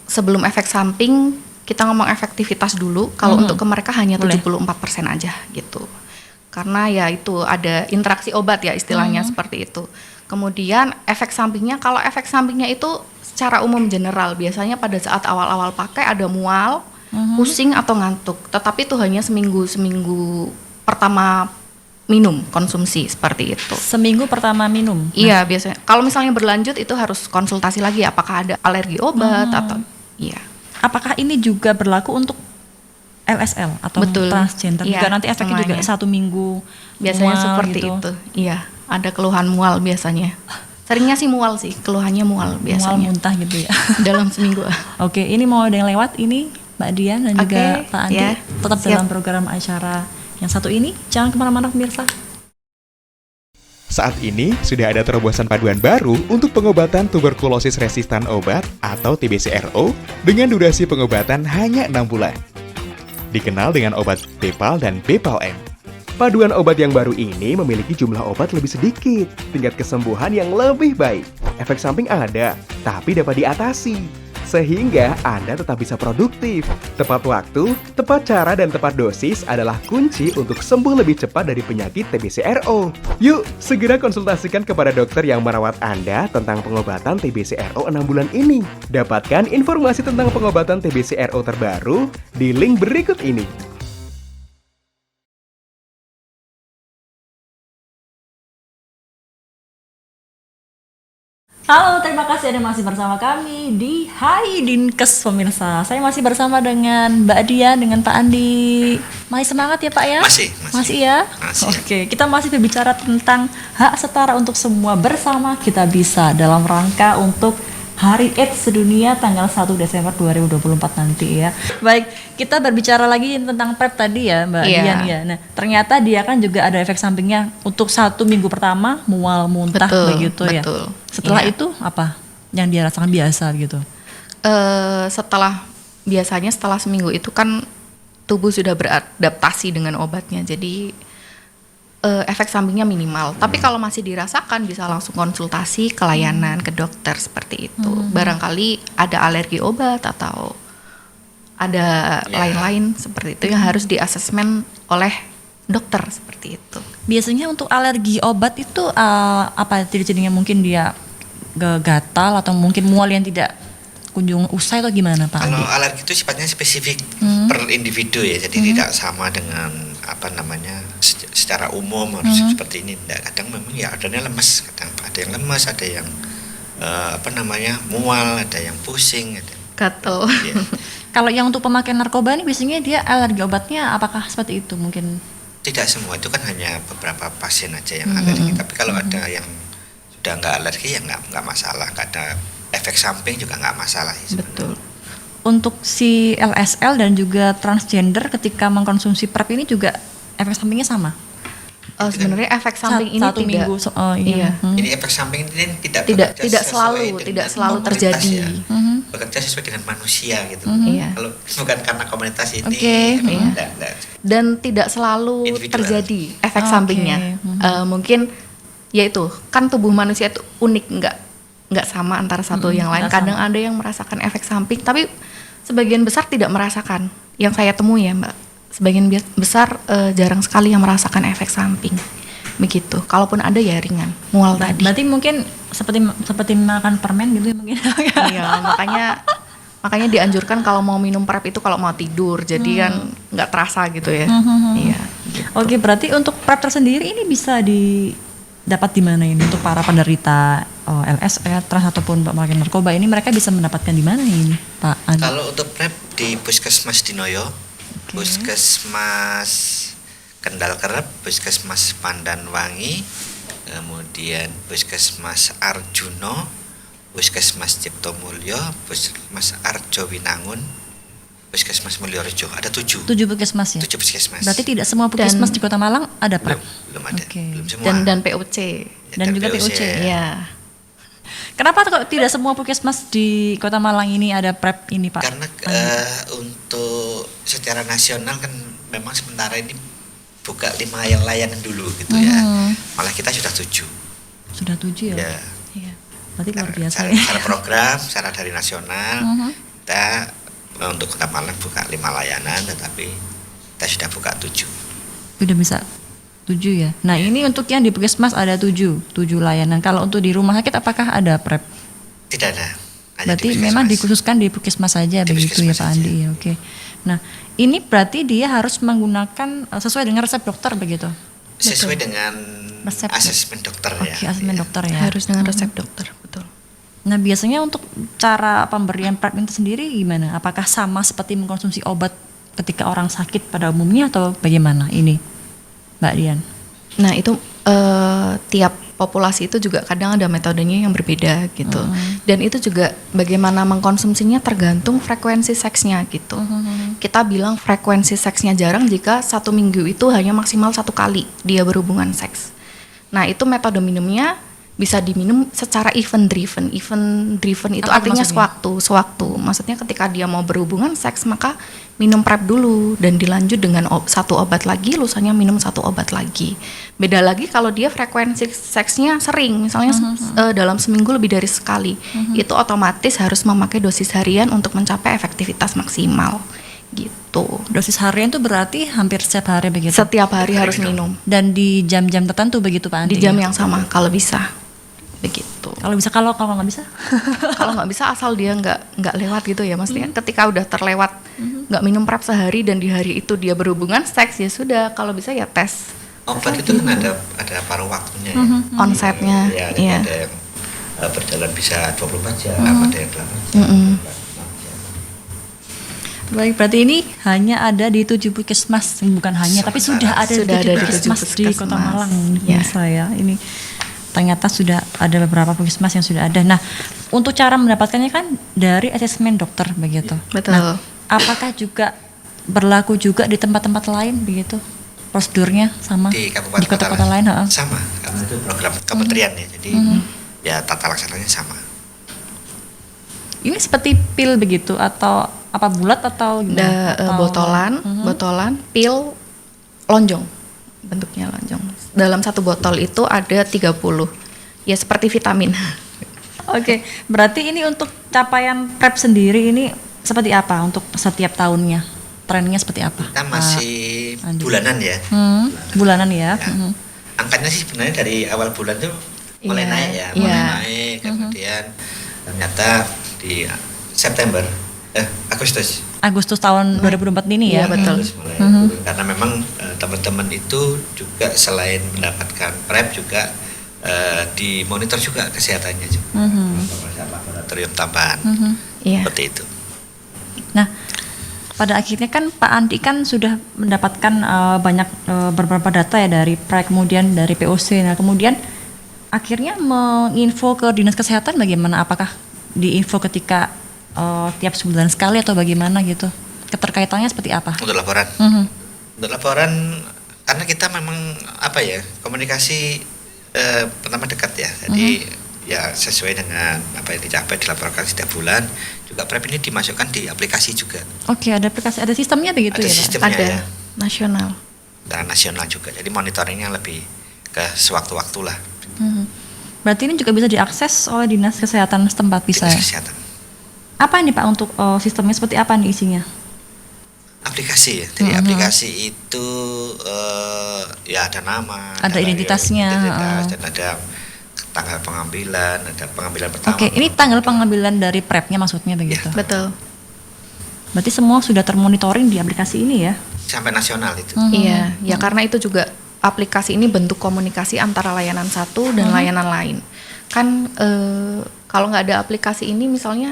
sebelum efek samping kita ngomong efektivitas dulu. Kalau untuk ke mereka hanya 74% aja gitu. Karena ya itu ada interaksi obat ya istilahnya seperti itu. Kemudian efek sampingnya, kalau efek sampingnya itu secara umum general biasanya pada saat awal-awal pakai ada mual, pusing atau ngantuk. Tetapi itu hanya seminggu pertama minum konsumsi seperti itu. Seminggu pertama minum? Iya, biasanya. Kalau misalnya berlanjut itu harus konsultasi lagi apakah ada alergi obat atau iya. Apakah ini juga berlaku untuk LSL atau Betul. transgender? Iya, juga nanti efeknya juga semuanya. 1 minggu Biasanya mual seperti gitu. itu. Iya, ada keluhan mual biasanya. Seringnya sih mual sih, keluhannya mual Mual biasanya. muntah gitu ya. Dalam seminggu. Oke, ini mau ada yang lewat ini Mbak Dian dan juga Oke, Pak Andi. ya. Tetap Siap. dalam program acara yang satu ini. Jangan kemana-mana pemirsa. Saat ini sudah ada terobosan paduan baru untuk pengobatan tuberkulosis resistan obat atau TBC-RO dengan durasi pengobatan hanya 6 bulan. Dikenal dengan obat Bepal dan Bepal-M. Paduan obat yang baru ini memiliki jumlah obat lebih sedikit, tingkat kesembuhan yang lebih baik. Efek samping ada, tapi dapat diatasi. Sehingga Anda tetap bisa produktif. Tepat waktu, tepat cara, dan tepat dosis adalah kunci untuk sembuh lebih cepat dari penyakit TBC-RO. Yuk, segera konsultasikan kepada dokter yang merawat Anda tentang pengobatan TBC-RO 6 bulan ini. Dapatkan informasi tentang pengobatan TBC-RO terbaru di link berikut ini. Halo, terima kasih Anda masih bersama kami di Hai Dinkes pemirsa. Saya masih bersama dengan Mbak Dian, dengan Pak Andi. Masih semangat ya Pak ya? Masih ya? Masih. Oke, kita masih berbicara tentang hak setara untuk semua bersama kita bisa dalam rangka untuk Hari AIDS sedunia tanggal 1 Desember 2024 nanti ya. Baik, kita berbicara lagi tentang PrEP tadi ya Mbak Dian ya. Nah, ternyata dia kan juga ada efek sampingnya untuk 1 minggu pertama mual muntah begitu ya. Setelah itu apa yang dia rasakan biasa gitu? Setelah seminggu itu kan tubuh sudah beradaptasi dengan obatnya. Jadi efek sampingnya minimal. Tapi kalau masih dirasakan bisa langsung konsultasi ke layanan ke dokter seperti itu. Barangkali ada alergi obat atau ada lain-lain seperti itu yang harus diasesmen oleh dokter seperti itu. Biasanya untuk alergi obat itu apa ciri-cirinya? Mungkin dia gatal atau mungkin mual yang tidak kunjung usai atau gimana Pak? Kalau alergi itu sifatnya spesifik per individu ya, jadi tidak sama dengan secara umum harus seperti ini. Kadang memang ya adanya lemes, kadang ada yang lemes, ada yang mual, ada yang pusing, Gatel. Ya. Kalau yang untuk pemakaian narkoba ini biasanya dia alergi obatnya apakah seperti itu mungkin? Tidak semua, itu kan hanya beberapa pasien aja yang alergi. Tapi kalau ada yang sudah nggak alergi ya nggak masalah, nggak ada efek samping juga nggak masalah. Betul. Untuk si LSL dan juga transgender ketika mengkonsumsi PrEP ini juga efek sampingnya sama? Sebenarnya efek samping ini satu tidak minggu iya. Iya. Ini efek samping ini tidak tidak sesuai selalu dengan tidak selalu komunitas terjadi. ya. Bekerja sesuai dengan manusia gitu. Iya. Kalau bukan karena komunitas ini Oke, memang iya. enggak. Dan tidak selalu Individual. terjadi efek Oke. sampingnya. Mungkin yaitu kan tubuh manusia itu unik, nggak sama antara satu yang lain. nggak Kadang ada yang merasakan efek samping, tapi sebagian besar tidak merasakan. Yang saya temui ya Mbak, sebagian besar jarang sekali yang merasakan efek samping. Begitu. Kalaupun ada ya ringan, mual tadi. Berarti mungkin seperti makan permen gitu ya mungkin. Iya, makanya dianjurkan kalau mau minum PrEP itu kalau mau tidur, jadi kan nggak terasa gitu ya. Iya. Gitu. Oke, berarti untuk PrEP tersendiri ini bisa didapat di mana ini untuk para penderita LSR, trans ataupun pemakai narkoba ini mereka bisa mendapatkan di mana ini, Pak Andi? Kalau untuk PrEP di Puskesmas Dinoyo, Puskesmas Kendal Kerep, Puskesmas Pandanwangi, kemudian Puskesmas Arjuno, Puskesmas Cipto Mulyo, Puskesmas Arjo Winangun, Puskesmas Mulyorejo. Ada 7. 7 puskesmas ya? 7 puskesmas. Berarti tidak semua puskesmas di Kota Malang ada PrEP? Belum ada. Oke. Belum semua. Dan POC. Dan juga POC. Iya. Kenapa kok tidak semua puskesmas di Kota Malang ini ada PrEP ini, Pak? Karena untuk secara nasional kan memang sementara ini buka 5 layanan dulu gitu ya. Malah kita sudah 7. Sudah 7 ya? Ya. Iya. Berarti luar biasa Secara, ya. secara program, secara dari nasional, kita untuk Kota Malang buka 5 layanan, tetapi kita sudah buka 7. Sudah bisa 7 ya. Nah, ini untuk yang di puskesmas ada 7 layanan. Kalau untuk di rumah sakit apakah ada PrEP? Tidak ada. Hanya Berarti di puskesmas. memang dikhususkan di puskesmas saja Di begitu ya puskesmas Pak Andi ya. Oke. Nah, ini berarti dia harus menggunakan sesuai dengan resep dokter begitu. Sesuai dengan Resep. asesmen dokter ya. Oke, asesmen dokter ya. Harus dengan resep dokter, betul. Nah, biasanya untuk cara pemberian PrEP itu sendiri gimana? Apakah sama seperti mengkonsumsi obat ketika orang sakit pada umumnya atau bagaimana ini, Mbak Dian? Nah, itu tiap populasi itu juga kadang ada metodenya yang berbeda gitu. Dan itu juga bagaimana mengkonsumsinya tergantung frekuensi seksnya gitu. Kita bilang frekuensi seksnya jarang jika 1 minggu itu hanya maksimal 1 kali dia berhubungan seks. Nah, itu metode minumnya bisa diminum secara event driven. Event driven itu Apa artinya maksudnya? sewaktu. Maksudnya ketika dia mau berhubungan seks maka minum PrEP dulu dan dilanjut dengan 1 obat lagi, lusanya minum 1 obat lagi. Beda lagi kalau dia frekuensi seksnya sering, misalnya dalam seminggu lebih dari sekali, itu otomatis harus memakai dosis harian untuk mencapai efektivitas maksimal gitu. Dosis harian itu berarti hampir setiap hari begitu. Setiap hari harus minum Dan di jam-jam tertentu begitu Pak Andi. di jam ya? yang sama kalau bisa. Begitu. Kalau bisa, kalau nggak bisa. Kalau nggak bisa asal dia nggak lewat gitu ya, maksudnya ketika udah terlewat nggak minum PrEP sehari dan di hari itu dia berhubungan seks ya sudah, kalau bisa ya tes Obat itu kan ada paruh waktunya ya. onsetnya. Ya, Iya. ada yang berjalan bisa 24 jam, ada yang 8 jam. 6 jam. Baik, berarti ini hanya ada di 7 puskesmas, bukan hanya, tapi sudah ada Sudah di ada 7 di 7 puskesmas di Kota puskesmas. Malang. Ya. Saya ini ternyata sudah ada beberapa puskesmas yang sudah ada. Nah, untuk cara mendapatkannya kan dari asesmen dokter begitu. Betul. Nah, apakah juga berlaku juga di tempat-tempat lain begitu? Prosedurnya sama Di kabupaten di kota-kota lain? Ha? sama, karena itu program kementerian ya, jadi ya tata laksananya sama. Ini seperti pil begitu atau apa, bulat atau gimana? Ada botolan, pil, lonjong. Bentuknya lonjong. Dalam 1 botol itu ada 30. Ya seperti vitamin. Oke, berarti ini untuk capaian PrEP sendiri ini seperti apa untuk setiap tahunnya? Trennya seperti apa? Kita masih Andi. bulanan ya. Bulanan ya. Ya. Angkanya sih sebenarnya dari awal bulan tuh mulai Iya, naik ya, iya. mulai naik, kemudian ternyata di September, Agustus Agustus tahun 2024 ini ya. Iya, betul. terus mulai turun. Karena memang teman-teman itu juga selain mendapatkan PrEP juga dimonitor juga kesehatannya juga, laboratorium tambahan, Iya. seperti itu. Nah, pada akhirnya kan Pak Andi kan sudah mendapatkan banyak beberapa data ya dari PrEP, kemudian dari POC. Nah, kemudian akhirnya menginfo ke Dinas Kesehatan bagaimana? Apakah diinfo ketika tiap sebulan sekali atau bagaimana gitu? Keterkaitannya seperti apa? Untuk laporan, untuk laporan karena kita memang apa ya, komunikasi pertama dekat ya. Jadi ya sesuai dengan apa yang dicapai dilaporkan setiap bulan. Juga PrEP ini dimasukkan di aplikasi juga. Oke, ada aplikasi, ada sistemnya begitu Ada ya, Pak? sistemnya Ada ya. nasional. Dan nasional juga. Jadi monitoringnya lebih ke sewaktu-waktu lah. Berarti ini juga bisa diakses oleh dinas kesehatan setempat bisa Dinas ya? kesehatan. Apa ini Pak untuk sistemnya seperti apa nih isinya? Aplikasi ya. Jadi aplikasi itu ya ada nama, Ada identitasnya, identitas, dan ada tanggal pengambilan, ada pengambilan pertama. Oke, ini tanggal pengambilan dari PrEP-nya maksudnya begitu. Betul. Berarti semua sudah termonitoring di aplikasi ini ya? Sampai nasional itu. Iya, ya karena itu juga aplikasi ini bentuk komunikasi antara layanan satu dan layanan lain. Kan kalau nggak ada aplikasi ini misalnya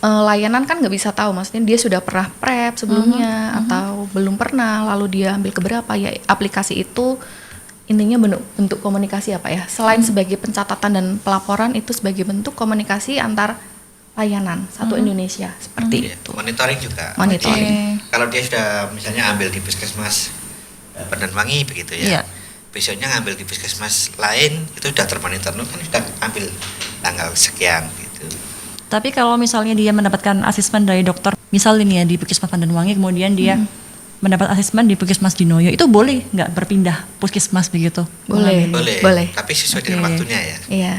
layanan kan nggak bisa tahu, maksudnya dia sudah pernah PrEP sebelumnya atau belum pernah, lalu dia ambil keberapa ya. Aplikasi itu intinya bentuk komunikasi apa ya? Selain sebagai pencatatan dan pelaporan, itu sebagai bentuk komunikasi antar layanan satu Indonesia seperti Iya, itu. monitoring juga. Monitoring. Jadi, kalau dia sudah misalnya ambil di puskesmas Pandanwangi begitu ya. Iya. Besoknya ngambil di puskesmas lain itu sudah termonitor, kan sudah ambil tanggal sekian gitu. Tapi kalau misalnya dia mendapatkan asesmen dari dokter, misal ini ya di Puskesmas Pandanwangi, kemudian dia mendapat asesmen di Puskesmas Dinoyo, itu boleh nggak berpindah puskesmas begitu? Boleh. Boleh. Tapi sesuai dengan Oke. waktunya ya. Iya,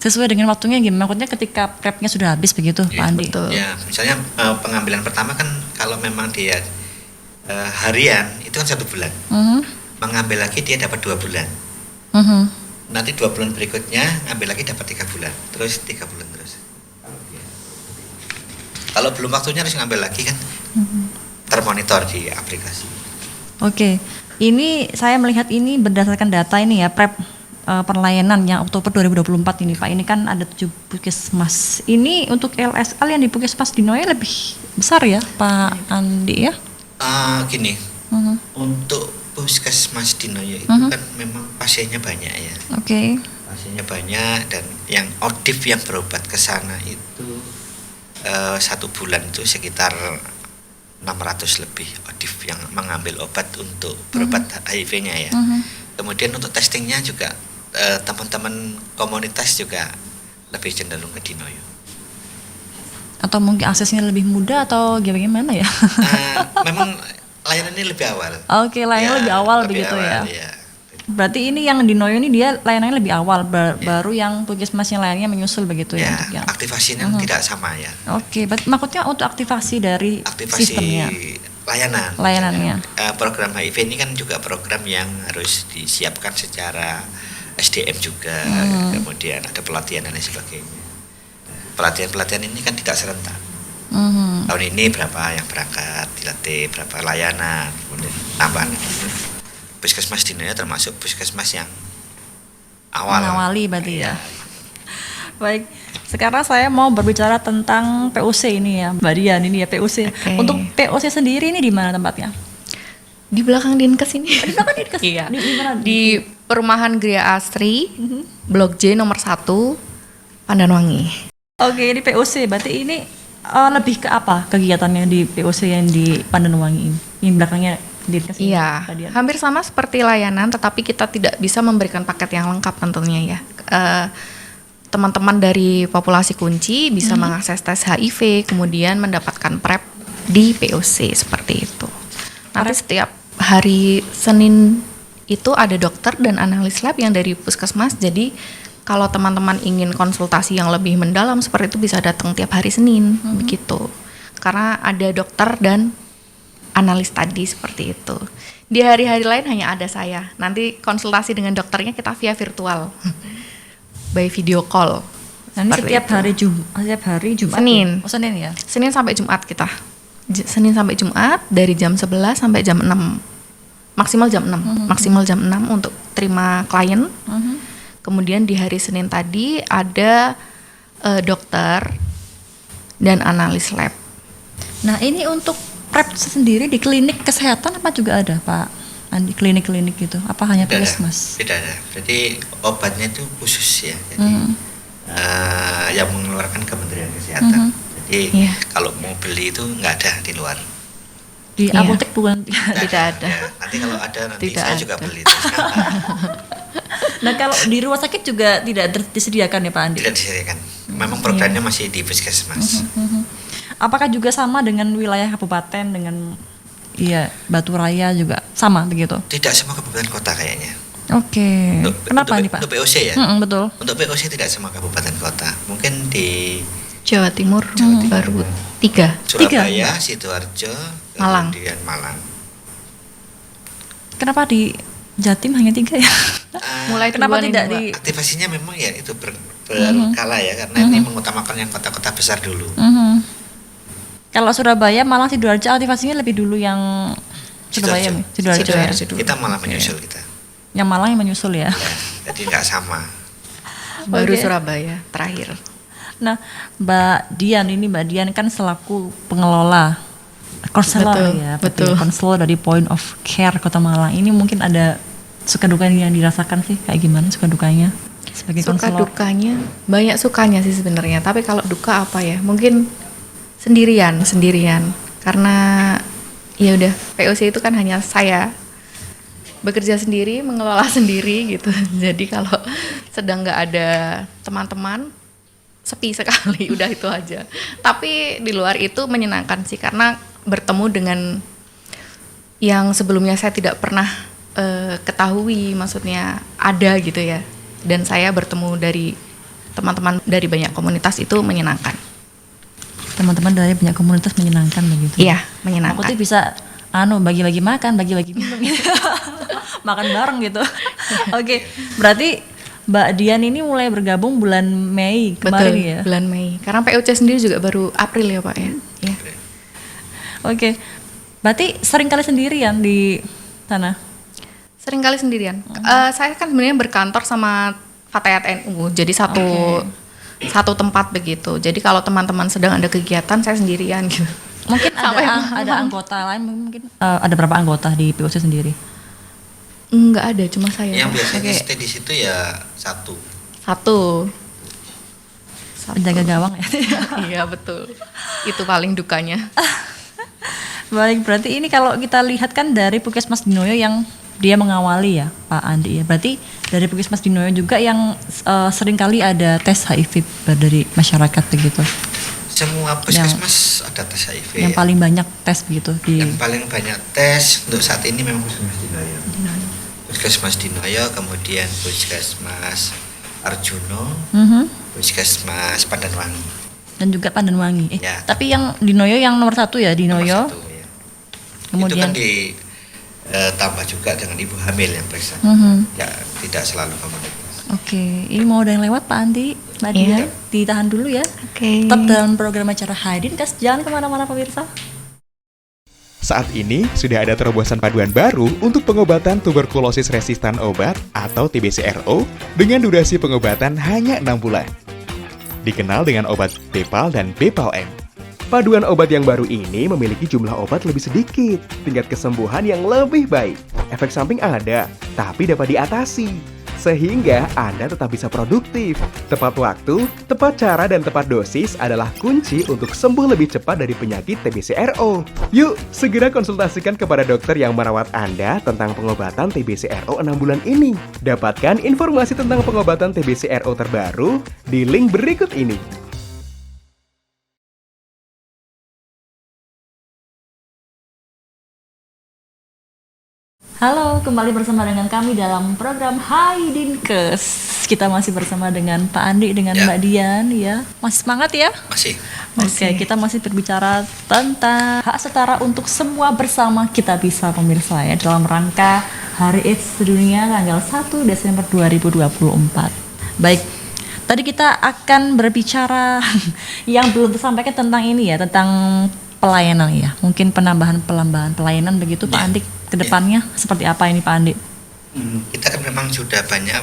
Sesuai dengan waktunya gimana? Maksudnya ketika PrEP-nya sudah habis begitu, Pak Andi? betul. Ya, misalnya pengambilan pertama kan kalau memang dia harian itu kan 1 bulan. Mhm, Mengambil lagi dia dapat 2 bulan. mhm. Nanti 2 bulan berikutnya ambil lagi dapat 3 bulan. Terus 3 bulan terus. Kalau belum waktunya harus ngambil lagi kan. Termonitor di aplikasi. Oke, ini saya melihat ini berdasarkan data ini ya, PrEP perlayanan yang Oktober 2024 ini Pak. Ini kan ada 7 puskesmas. Ini untuk LSL yang di Puskesmas Dinoyo lebih besar ya Pak Andi ya? Gini, Mhm. untuk puskesmas Dinoyo itu kan memang pasiennya banyak ya. Oke. Pasiennya banyak dan yang aktif yang berobat ke sana itu 1 bulan itu sekitar 600 lebih aktif yang mengambil obat untuk berobat HIV-nya ya. Kemudian untuk testingnya juga teman-teman komunitas juga lebih cenderung ke Dinoyo. Atau mungkin aksesnya lebih mudah atau gimana ya? Memang layanan ini lebih awal. Oke, layanan lebih awal begitu ya. Berarti ini yang di Noyo ini dia layanannya lebih awal, baru yang puskesmas yang lainnya menyusul begitu ya. Ya, Untuk yang. aktivasinya tidak sama ya. Oke, maksudnya untuk aktivasi dari Aktivasi sistemnya, layanan. layanannya. Program HIV ini kan juga program yang harus disiapkan secara SDM juga, kemudian ada pelatihan dan lain sebagainya. Pelatihan-pelatihan ini kan tidak serentak. Mhm. Tahun ini berapa yang berangkat, dilatih berapa layanan, kemudian tambahan. Puskesmas Dinoyo termasuk puskesmas yang awal. Mengawali berarti ya. Baik, sekarang saya mau berbicara tentang PUC ini ya, Mbak Dian ini ya PUC. Oke. Untuk PUC sendiri ini di mana tempatnya? Di belakang Dinkes ini. Di belakang Dinkes? Iya. Di mana? Di Perumahan Gria Astri, Blok J nomor 1, Pandanwangi. Oke, ini PUC. Berarti ini lebih ke apa kegiatannya di PUC yang di Pandanwangi ini? Yang belakangnya Dinkes ini, Iya, Mbak Dian. hampir sama seperti layanan, tetapi kita tidak bisa memberikan paket yang lengkap tentunya ya. Teman-teman dari populasi kunci bisa mengakses tes HIV, kemudian mendapatkan PrEP di PUC seperti itu. Nanti setiap hari Senin itu ada dokter dan analis lab yang dari puskesmas. Jadi kalau teman-teman ingin konsultasi yang lebih mendalam seperti itu bisa datang tiap hari Senin begitu. Karena ada dokter dan analis tadi seperti itu. Di hari-hari lain hanya ada saya. Nanti konsultasi dengan dokternya kita via virtual. By video call. Nah, ini Seperti setiap hari Jumat. Senin. Ya? Oh, Senin ya. Senin sampai Jumat kita. Senin sampai Jumat dari jam 11 sampai jam 6. Maksimal jam 6. Maksimal jam 6 untuk terima klien. Kemudian di hari Senin tadi ada dokter dan analis lab. Nah, ini untuk PrEP sendiri di klinik kesehatan apa juga ada, Pak Andi? Klinik-klinik gitu. Apa hanya puskesmas? Tidak ada. Jadi obatnya itu khusus ya. Jadi yang mengeluarkan Kementerian Kesehatan. Jadi Iya. kalau mau beli itu nggak ada di luar. Di Iya. apotek bukan? Tidak ada. Ya, nanti kalau ada nanti Tidak saya juga ada. beli. Terus kenapa? Nah kalau di rumah sakit juga tidak disediakan ya Pak Andi? Tidak disediakan. Memang programnya masih di puskesmas. Apakah juga sama dengan wilayah kabupaten dengan Batu Raya juga sama begitu? Tidak semua kabupaten kota kayaknya. Oke. Kenapa nih Pak? Untuk POC ya. Betul. Untuk POC tidak semua kabupaten kota. Mungkin di Jawa Timur baru 3. Surabaya, Sidoarjo, Malang. kemudian Malang. Kenapa di Jatim hanya 3 ya? Mulai Kenapa duluan tidak ini, Pak. di? Aktivasinya memang ya itu berkala ya, karena ini mengutamakan yang kota-kota besar dulu. Kalau Surabaya, Malang, Sidoarjo aktivasinya lebih dulu yang Surabaya, Sidoarjo. Sidoarjo. Kita malah menyusul kita. Yang Malang yang menyusul ya. Ya, jadi nggak sama. Baru Oke. Surabaya terakhir. Nah, Mbak Dian kan selaku pengelola konselor Betul, ya, betul. konselor dari Point of Care Kota Malang. Ini mungkin ada suka duka yang dirasakan sih, kayak gimana suka dukanya sebagai Suka konselor? dukanya banyak sukanya sih sebenarnya. Tapi kalau duka apa ya? Mungkin sendirian karena ya udah POC itu kan hanya saya bekerja sendiri, mengelola sendiri gitu. Jadi kalau sedang nggak ada teman-teman, sepi sekali, udah itu aja. Tapi di luar itu menyenangkan sih karena bertemu dengan yang sebelumnya saya tidak pernah ketahui, maksudnya ada gitu ya. Dan saya bertemu dari teman-teman dari banyak komunitas itu menyenangkan. Teman-teman dari banyak komunitas menyenangkan begitu. Iya, menyenangkan. Maksudnya bisa bagi-bagi makan, bagi-bagi minum gitu. Makan bareng gitu. Oke, berarti Mbak Dian ini mulai bergabung bulan Mei kemarin Betul, ya. bulan Mei. Karena POC sendiri juga baru April ya Pak ya. Iya. Oke. Berarti sering kali sendirian di sana. Sering kali sendirian. Saya kan sebenarnya berkantor sama Fatayat NU. Jadi satu tempat begitu. Jadi kalau teman-teman sedang ada kegiatan, saya sendirian gitu. Mungkin Sampai ada anggota lain mungkin ada berapa anggota di POC sendiri? Enggak ada, cuma saya. Yang Pak. biasanya Oke. stay di situ ya satu. Satu. Penjaga gawang ya. Iya betul. Itu paling dukanya. Baik, berarti ini kalau kita lihat kan dari Puskesmas Dinoyo yang dia mengawali ya Pak Andi ya. Berarti dari Puskesmas Dinoyo juga yang seringkali ada tes HIV dari masyarakat begitu. Semua puskesmas ada tes HIV. Yang ya. paling banyak tes begitu di Yang paling banyak tes untuk saat ini memang Puskesmas Dinoyo. Puskesmas Dinoyo, kemudian Puskesmas Arjuno, Puskesmas Pandanwangi. dan juga Pandanwangi. Ya. Tapi yang Dinoyo yang nomor 1 ya Dinoyo. Nomor 1, ya. Kemudian Itu kan ditambah juga dengan ibu hamil yang periksa. Ya, tidak selalu komunitas. Oke, ini mau ada yang lewat Pak Andi, Mbak Iya. Dian, ditahan dulu ya. Oke. Tetap dalam program acara Haidin Kas, jangan kemana-mana pemirsa. Saat ini sudah ada terobosan paduan baru untuk pengobatan tuberkulosis resistan obat atau TBC-RO dengan durasi pengobatan hanya 6 bulan. Dikenal dengan obat Bepal dan Bepal-M. Paduan obat yang baru ini memiliki jumlah obat lebih sedikit, tingkat kesembuhan yang lebih baik. Efek samping ada, tapi dapat diatasi. Sehingga Anda tetap bisa produktif. Tepat waktu, tepat cara, dan tepat dosis adalah kunci untuk sembuh lebih cepat dari penyakit TBC-RO. Yuk, segera konsultasikan kepada dokter yang merawat Anda tentang pengobatan TBC-RO 6 bulan ini. Dapatkan informasi tentang pengobatan TBC-RO terbaru di link berikut ini. Halo, kembali bersama dengan kami dalam program Haidin Kes. Kita masih bersama dengan Pak Andi, dengan Ya. Mbak Dian ya. Masih semangat ya? Masih. Oke, kita masih berbicara tentang hak setara untuk semua bersama kita bisa pemirsa ya dalam rangka Hari AIDS Sedunia tanggal 1 Desember 2024. Baik, tadi kita akan berbicara yang belum tersampaikan tentang ini ya, tentang pelayanan ya. Mungkin penambahan pelayanan begitu Pak Ya. Andi ke depannya seperti apa ini Pak Andi? Kita kan memang sudah banyak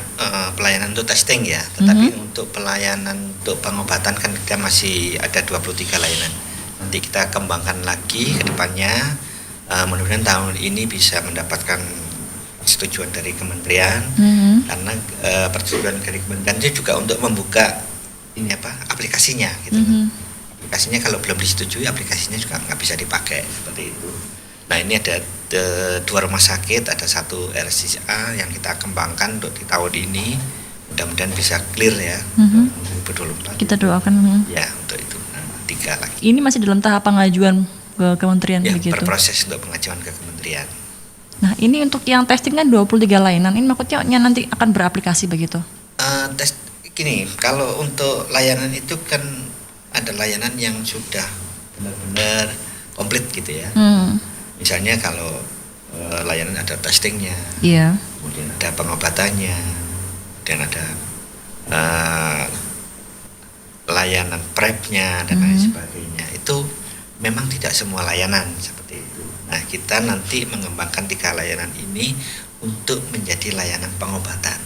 pelayanan untuk testing ya, tetapi untuk pelayanan untuk pengobatan kan kita masih ada 23 layanan. Nanti kita kembangkan lagi ke depannya, mudah-mudahan tahun ini bisa mendapatkan persetujuan dari kementerian, karena persetujuan dari kementerian itu juga untuk membuka ini aplikasinya gitu. Aplikasinya kalau belum disetujui, aplikasinya juga nggak bisa dipakai seperti itu. Nah ini ada dua rumah sakit, ada satu RSCA yang kita kembangkan untuk di tahun ini, mudah-mudahan bisa clear ya 2024. Kita doakan. Ya untuk itu. Nah, 3 lagi. Ini masih dalam tahap pengajuan ke kementerian Ya begitu. berproses untuk pengajuan ke kementerian. Nah, ini untuk yang testing kan 23 layanan. Ini maksudnya nanti akan beraplikasi begitu. Tes gini, kalau untuk layanan itu kan ada layanan yang sudah benar-benar komplit gitu ya. Misalnya kalau layanan ada testingnya, Iya. kemudian ada pengobatannya, dan ada layanan prepnya dan lain sebagainya. Itu memang tidak semua layanan seperti itu. Nah, kita nanti mengembangkan 3 layanan ini untuk menjadi layanan pengobatan.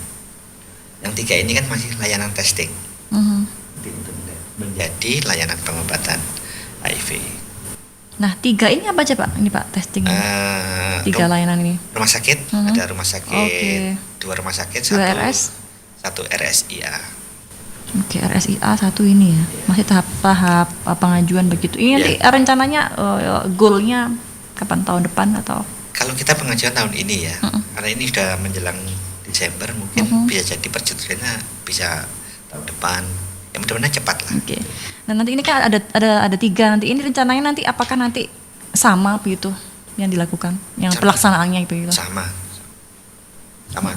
Yang 3 ini kan masih layanan testing. Nanti untuk menjadi layanan pengobatan HIV. Nah, 3 ini apa aja Pak? Ini Pak testing 3 layanan ini. Rumah sakit, ada rumah sakit, 2 rumah sakit, 2 RS, 1 RSIA. Oke, RSIA 1 ini ya. Masih tahap pengajuan begitu. Ini nanti rencananya goalnya kapan, tahun depan atau? Kalau kita pengajuan tahun ini ya, karena ini sudah menjelang Desember, mungkin bisa jadi percetusannya bisa tahun depan. Ya mudah-mudahan cepat lah. Oke. Nah, nanti ini kan ada 3 nanti. Ini rencananya nanti apakah nanti sama begitu yang dilakukan, yang Sama. pelaksanaannya begitu? Sama.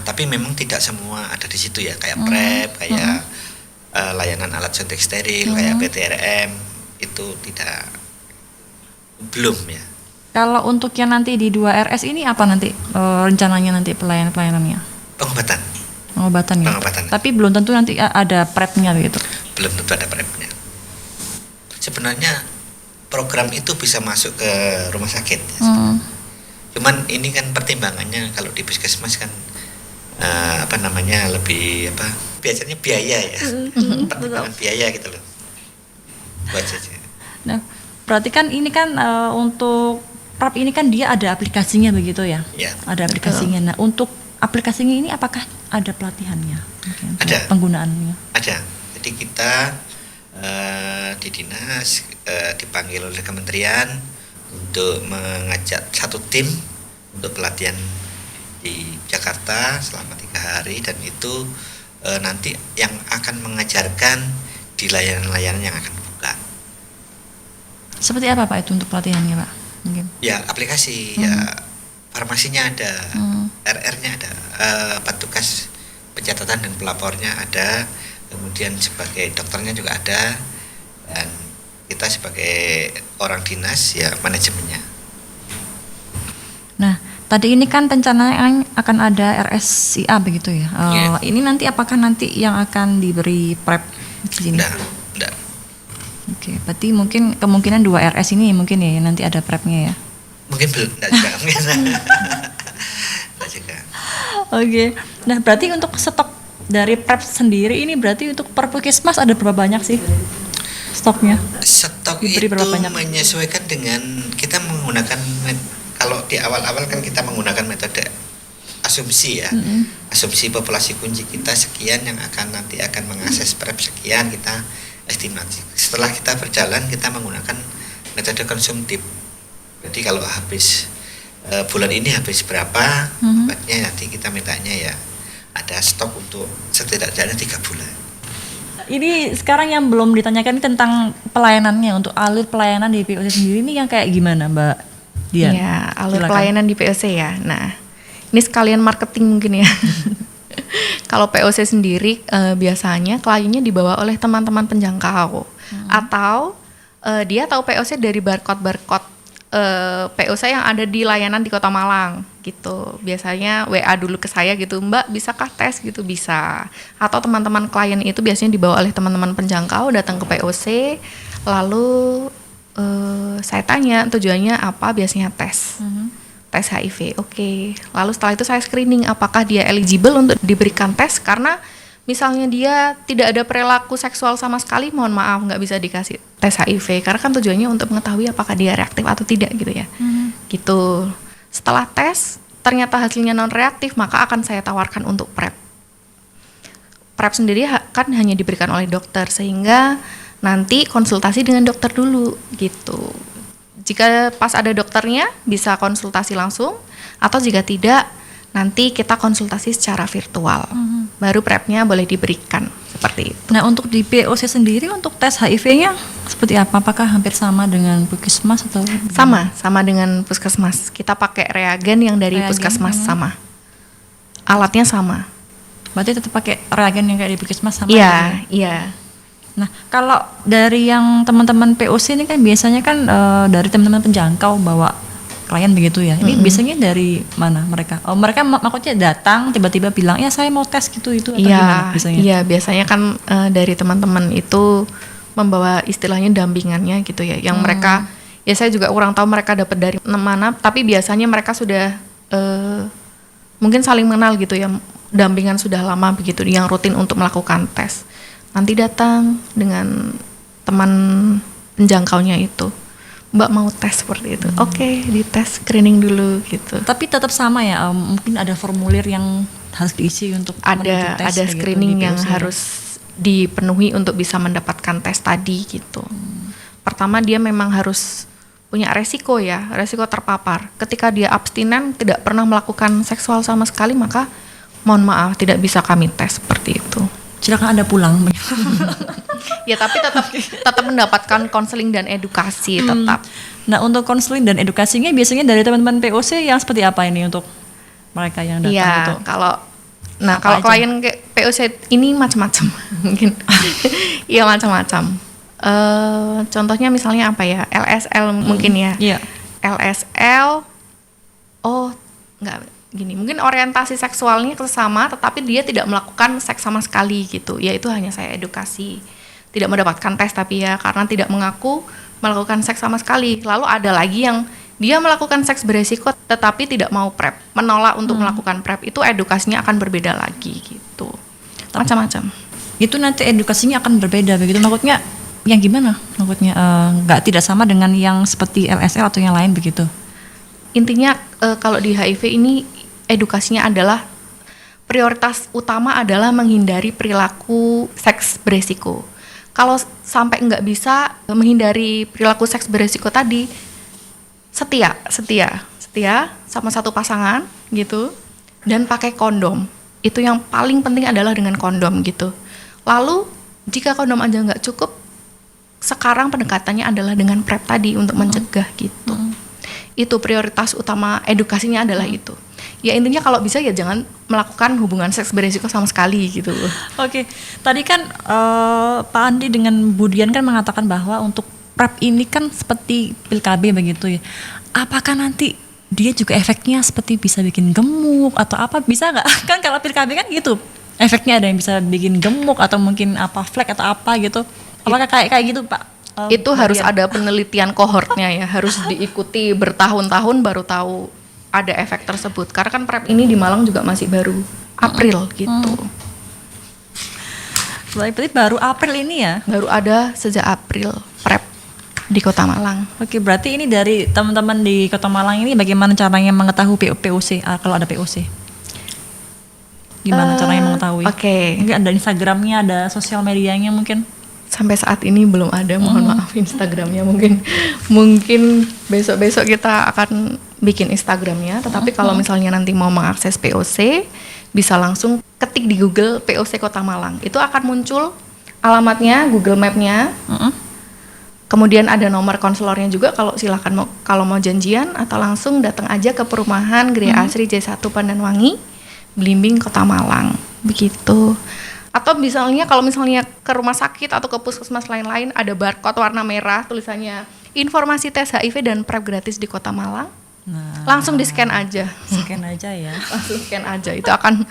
Tapi memang tidak semua ada di situ ya, kayak prep, kayak layanan alat suntik steril, kayak PTRM itu belum ya. Kalau untuk yang nanti di 2 RS ini apa nanti rencananya nanti pelayanannya? Pengobatan ya. Pengobatan. Tapi belum tentu nanti ada prepnya begitu. Belum tentu ada prepnya. Sebenarnya program itu bisa masuk ke rumah sakit ya. Cuman ini kan pertimbangannya kalau di puskesmas kan lebih biasanya biaya ya. Pertimbangan biaya gitu loh. Buat saja. Nah, berarti kan ini kan untuk prep ini kan dia ada aplikasinya begitu ya? Ya. Ada aplikasinya. Nah, untuk aplikasinya ini apakah ada pelatihannya? Mungkin, Ada. Penggunaannya. Ada. Jadi kita di dinas dipanggil oleh kementerian untuk mengajak satu tim untuk pelatihan di Jakarta selama 3 hari, dan itu nanti yang akan mengajarkan di layanan-layanan yang akan buka. Seperti apa Pak itu untuk pelatihannya Pak? Mungkin. Ya aplikasi, ya farmasinya ada, RR-nya ada, petugas pencatatan dan pelapornya ada, kemudian sebagai dokternya juga ada, dan kita sebagai orang dinas ya manajemennya. Nah, tadi ini kan rencananya akan ada RSIA begitu ya. Ini nanti apakah nanti yang akan diberi prep di sini? Enggak. Oke, berarti mungkin kemungkinan 2 RS ini mungkin ya nanti ada prepnya ya. Mungkin belum, enggak juga. Enggak juga. Oke. Nah, berarti untuk stok dari prep sendiri ini berarti untuk per puskesmas ada berapa banyak sih stoknya? Stok Diberi itu berapa banyak? menyesuaikan dengan kita menggunakan kalau di awal-awal kan kita menggunakan metode asumsi ya. Asumsi populasi kunci kita sekian yang nanti akan mengakses prep sekian, kita estimasi. Setelah kita berjalan kita menggunakan metode konsumtif. Jadi kalau habis bulan ini habis berapa, obatnya nanti kita mintanya ya ada stok untuk setidaknya 3 bulan. Ini sekarang yang belum ditanyakan ini tentang pelayanannya, untuk alur pelayanan di POC sendiri ini yang kayak gimana Mbak Dian? Ya, alur Silakan. pelayanan di POC ya. Nah, ini sekalian marketing mungkin ya. Kalau POC sendiri biasanya kliennya dibawa oleh teman-teman penjangkau, atau dia tahu POC dari barcode POC yang ada di layanan di Kota Malang gitu. Biasanya WA dulu ke saya gitu, Mbak bisakah tes gitu, bisa. Atau teman-teman klien itu biasanya dibawa oleh teman-teman penjangkau datang ke POC, lalu saya tanya tujuannya apa, biasanya tes. Tes HIV, oke. Lalu setelah itu saya screening apakah dia eligible untuk diberikan tes, karena misalnya dia tidak ada perilaku seksual sama sekali, mohon maaf nggak bisa dikasih tes HIV, karena kan tujuannya untuk mengetahui apakah dia reaktif atau tidak gitu ya. Gitu. Setelah tes ternyata hasilnya non reaktif, maka akan saya tawarkan untuk PrEP. PrEP sendiri kan hanya diberikan oleh dokter, sehingga nanti konsultasi dengan dokter dulu gitu. Jika pas ada dokternya bisa konsultasi langsung, atau jika tidak nanti kita konsultasi secara virtual. Baru prepnya boleh diberikan seperti itu. Nah, untuk di POC sendiri untuk tes HIV-nya seperti apa? Apakah hampir sama dengan puskesmas atau Sama dengan puskesmas. Kita pakai reagen yang dari Reagen, puskesmas sama. Alatnya sama. Berarti tetap pakai reagen yang kayak di puskesmas sama? Iya, iya. Nah, kalau dari yang teman-teman POC ini kan biasanya kan dari teman-teman penjangkau bawa klien begitu ya. Ini biasanya dari mana mereka? Oh, mereka maksudnya datang tiba-tiba bilang, "Ya, saya mau tes gitu itu," atau gimana biasanya? Iya, biasanya kan dari teman-teman itu membawa istilahnya dampingannya gitu ya. Yang mereka, ya saya juga kurang tahu mereka dapat dari mana, tapi biasanya mereka sudah mungkin saling mengenal gitu ya. Dampingan sudah lama begitu yang rutin untuk melakukan tes. Nanti datang dengan teman penjangkaunya itu, "Mbak mau tes seperti itu." Oke, dites screening dulu gitu. Tapi tetap sama ya, mungkin ada formulir yang harus diisi untuk menuju tes Ada kayak gitu screening di yang POC. harus dipenuhi untuk bisa mendapatkan tes tadi gitu. Pertama dia memang harus punya resiko terpapar. Ketika dia abstinen, tidak pernah melakukan seksual sama sekali, maka mohon maaf tidak bisa kami tes seperti itu. Silakan Anda pulang. Ya tapi tetap mendapatkan konseling dan edukasi tetap. Nah, untuk konseling dan edukasinya biasanya dari teman-teman POC yang seperti apa ini untuk mereka yang datang Iya, itu? kalau Apa aja? klien kayak POC ini macam-macam mungkin. Iya macam-macam. Contohnya misalnya apa ya? LSL mungkin ya. Iya. LSL enggak gini, mungkin orientasi seksualnya sama tetapi dia tidak melakukan seks sama sekali gitu. Ya itu hanya saya edukasi. Tidak mendapatkan tes tapi ya karena tidak mengaku melakukan seks sama sekali. Lalu ada lagi yang dia melakukan seks beresiko tetapi tidak mau PrEP, menolak untuk melakukan PrEP. Itu edukasinya akan berbeda lagi gitu. Macam-macam. Itu nanti edukasinya akan berbeda begitu. Maksudnya yang gimana? Maksudnya nggak tidak sama dengan yang seperti LSL atau yang lain begitu. Intinya kalau di HIV ini edukasinya adalah prioritas utama adalah menghindari perilaku seks beresiko. Kalau sampai nggak bisa menghindari perilaku seks beresiko tadi, setia sama satu pasangan gitu, dan pakai kondom. Itu yang paling penting adalah dengan kondom gitu. Lalu jika kondom aja nggak cukup, sekarang pendekatannya adalah dengan PrEP tadi untuk mencegah gitu. Itu prioritas utama edukasinya adalah itu. Ya intinya kalau bisa ya jangan melakukan hubungan seks beresiko sama sekali gitu. Oke, tadi kan Pak Andi dengan Budian kan mengatakan bahwa untuk PrEP ini kan seperti pil KB begitu ya. Apakah nanti dia juga efeknya seperti bisa bikin gemuk atau apa, bisa nggak? Kan kalau pil KB kan gitu, efeknya ada yang bisa bikin gemuk atau mungkin apa flek atau apa gitu. Apakah kayak gitu Pak? Itu harus Budian? ada penelitian kohortnya ya, harus diikuti bertahun-tahun baru tahu ada efek tersebut. Karena kan PrEP ini di Malang juga masih baru April gitu. Berarti baru April ini ya? Baru ada sejak April PrEP di Kota Malang. Oke, berarti ini dari teman-teman di Kota Malang ini bagaimana caranya mengetahui POC kalau ada POC? Gimana caranya mengetahui? Oke. Mungkin ada Instagramnya, ada sosial medianya mungkin? Sampai saat ini belum ada, mohon maaf Instagramnya mungkin besok-besok kita akan bikin Instagramnya. Tetapi kalau misalnya nanti mau mengakses POC, bisa langsung ketik di Google POC Kota Malang. Itu akan muncul alamatnya, Google Map-nya. Kemudian ada nomor konselornya juga kalau mau janjian atau langsung datang aja ke perumahan Gria Asri J1 Pandanwangi, Blimbing Kota Malang. Begitu. Atau misalnya kalau misalnya ke rumah sakit atau ke puskesmas lain-lain ada barcode warna merah tulisannya informasi tes HIV dan PrEP gratis di Kota Malang. Nah, Langsung di-scan aja. scan aja ya. Langsung scan aja. Itu akan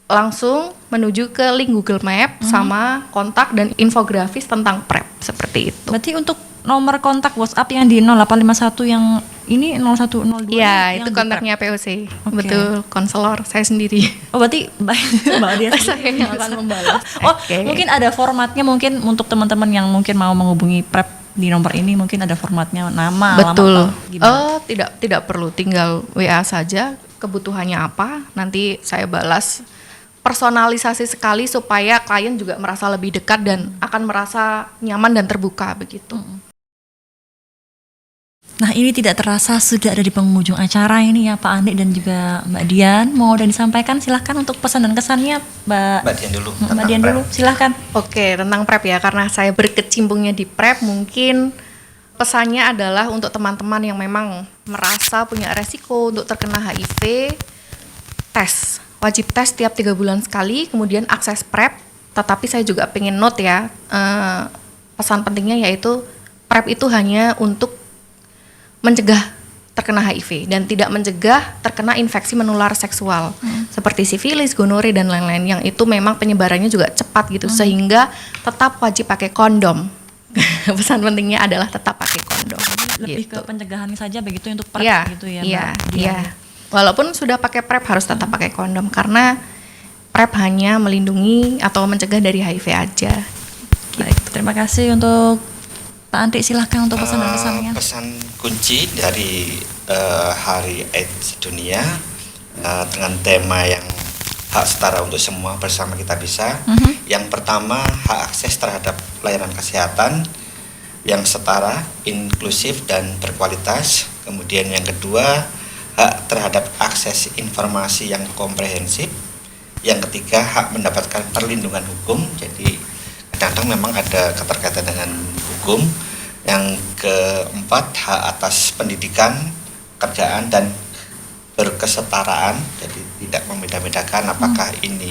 langsung menuju ke link Google Map sama kontak dan infografis tentang PrEP seperti itu. Berarti untuk nomor kontak WhatsApp yang di 0851 yang ini 0102 Iya, yang itu di kontaknya POC. Oke. Betul, konselor saya sendiri. Oh, berarti Mbak dia Saya yang akan membalas. Oh, Oke. mungkin ada formatnya mungkin untuk teman-teman yang mungkin mau menghubungi PrEP di nomor ini mungkin ada formatnya nama, Betul. alamat atau gimana? Tidak perlu, tinggal WA saja kebutuhannya apa, nanti saya balas. Personalisasi sekali supaya klien juga merasa lebih dekat dan akan merasa nyaman dan terbuka begitu. Nah, ini tidak terasa sudah ada di penghujung acara ini ya Pak Andi dan juga Mbak Dian. Mau dan disampaikan silahkan untuk pesan dan kesannya Mbak Dian dulu. Mbak Dian dulu, silahkan. Oke, tentang PrEP ya, karena saya berkecimpungnya di PrEP, mungkin pesannya adalah untuk teman-teman yang memang merasa punya resiko untuk terkena HIV, tes. Wajib tes tiap 3 bulan sekali, kemudian akses PrEP. Tetapi saya juga pengen note ya, pesan pentingnya yaitu PrEP itu hanya untuk mencegah terkena HIV dan tidak mencegah terkena infeksi menular seksual seperti sifilis, gonore dan lain-lain yang itu memang penyebarannya juga cepat gitu, sehingga tetap wajib pakai kondom. Pesan pentingnya adalah tetap pakai kondom. Lebih gitu. ke pencegahan saja begitu untuk PrEP Iya, gitu ya iya, Mbak Dian. iya. Walaupun sudah pakai PrEP harus tetap pakai kondom karena PrEP hanya melindungi atau mencegah dari HIV aja. Baik, terima kasih untuk Pak Andi, silahkan untuk pesan dan kesannya. Pesan kunci dari Hari AIDS Dunia dengan tema yang hak setara untuk semua bersama kita bisa. Yang pertama, hak akses terhadap layanan kesehatan yang setara, inklusif dan berkualitas. Kemudian yang kedua, hak terhadap akses informasi yang komprehensif. Yang ketiga, hak mendapatkan perlindungan hukum. Jadi kadang-kadang memang ada keterkaitan dengan hukum. Yang keempat, hak atas pendidikan, kerjaan dan berkesetaraan. Jadi tidak membeda-bedakan apakah ini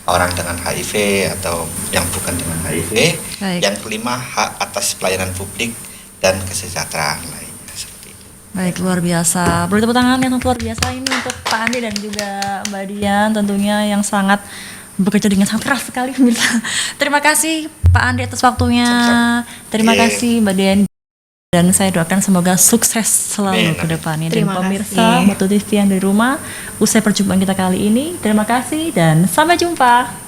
orang dengan HIV atau yang bukan dengan HIV. Baik. Yang kelima, hak atas pelayanan publik dan kesejahteraan lainnya. Seperti itu. Baik, luar biasa. Beri tepuk tangan yang luar biasa ini untuk Pak Andi dan juga Mbak Dian tentunya yang sangat bekerja dengan sangat keras sekali pemirsa. Terima kasih Pak Andi atas waktunya. Terima kasih Mbak Dian. Dan saya doakan semoga sukses selalu ke depannya. Dan Terima pemirsa kasih. Batu TV yang dari rumah, usai perjumpaan kita kali ini, terima kasih dan sampai jumpa.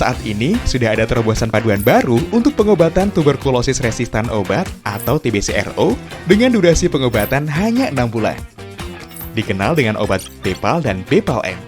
Saat ini sudah ada terobosan paduan baru untuk pengobatan tuberkulosis resistan obat atau TBC-RO dengan durasi pengobatan hanya 6 bulan. Dikenal dengan obat Bepal dan Bepal-M.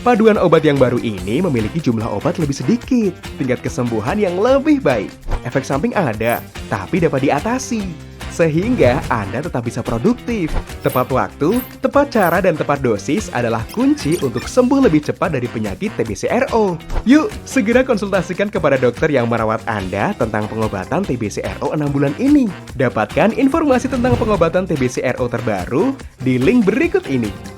Paduan obat yang baru ini memiliki jumlah obat lebih sedikit, tingkat kesembuhan yang lebih baik. Efek samping ada, tapi dapat diatasi. Sehingga Anda tetap bisa produktif. Tepat waktu, tepat cara, dan tepat dosis adalah kunci untuk sembuh lebih cepat dari penyakit TBC-RO. Yuk, segera konsultasikan kepada dokter yang merawat Anda tentang pengobatan TBC-RO 6 bulan ini. Dapatkan informasi tentang pengobatan TBC-RO terbaru di link berikut ini.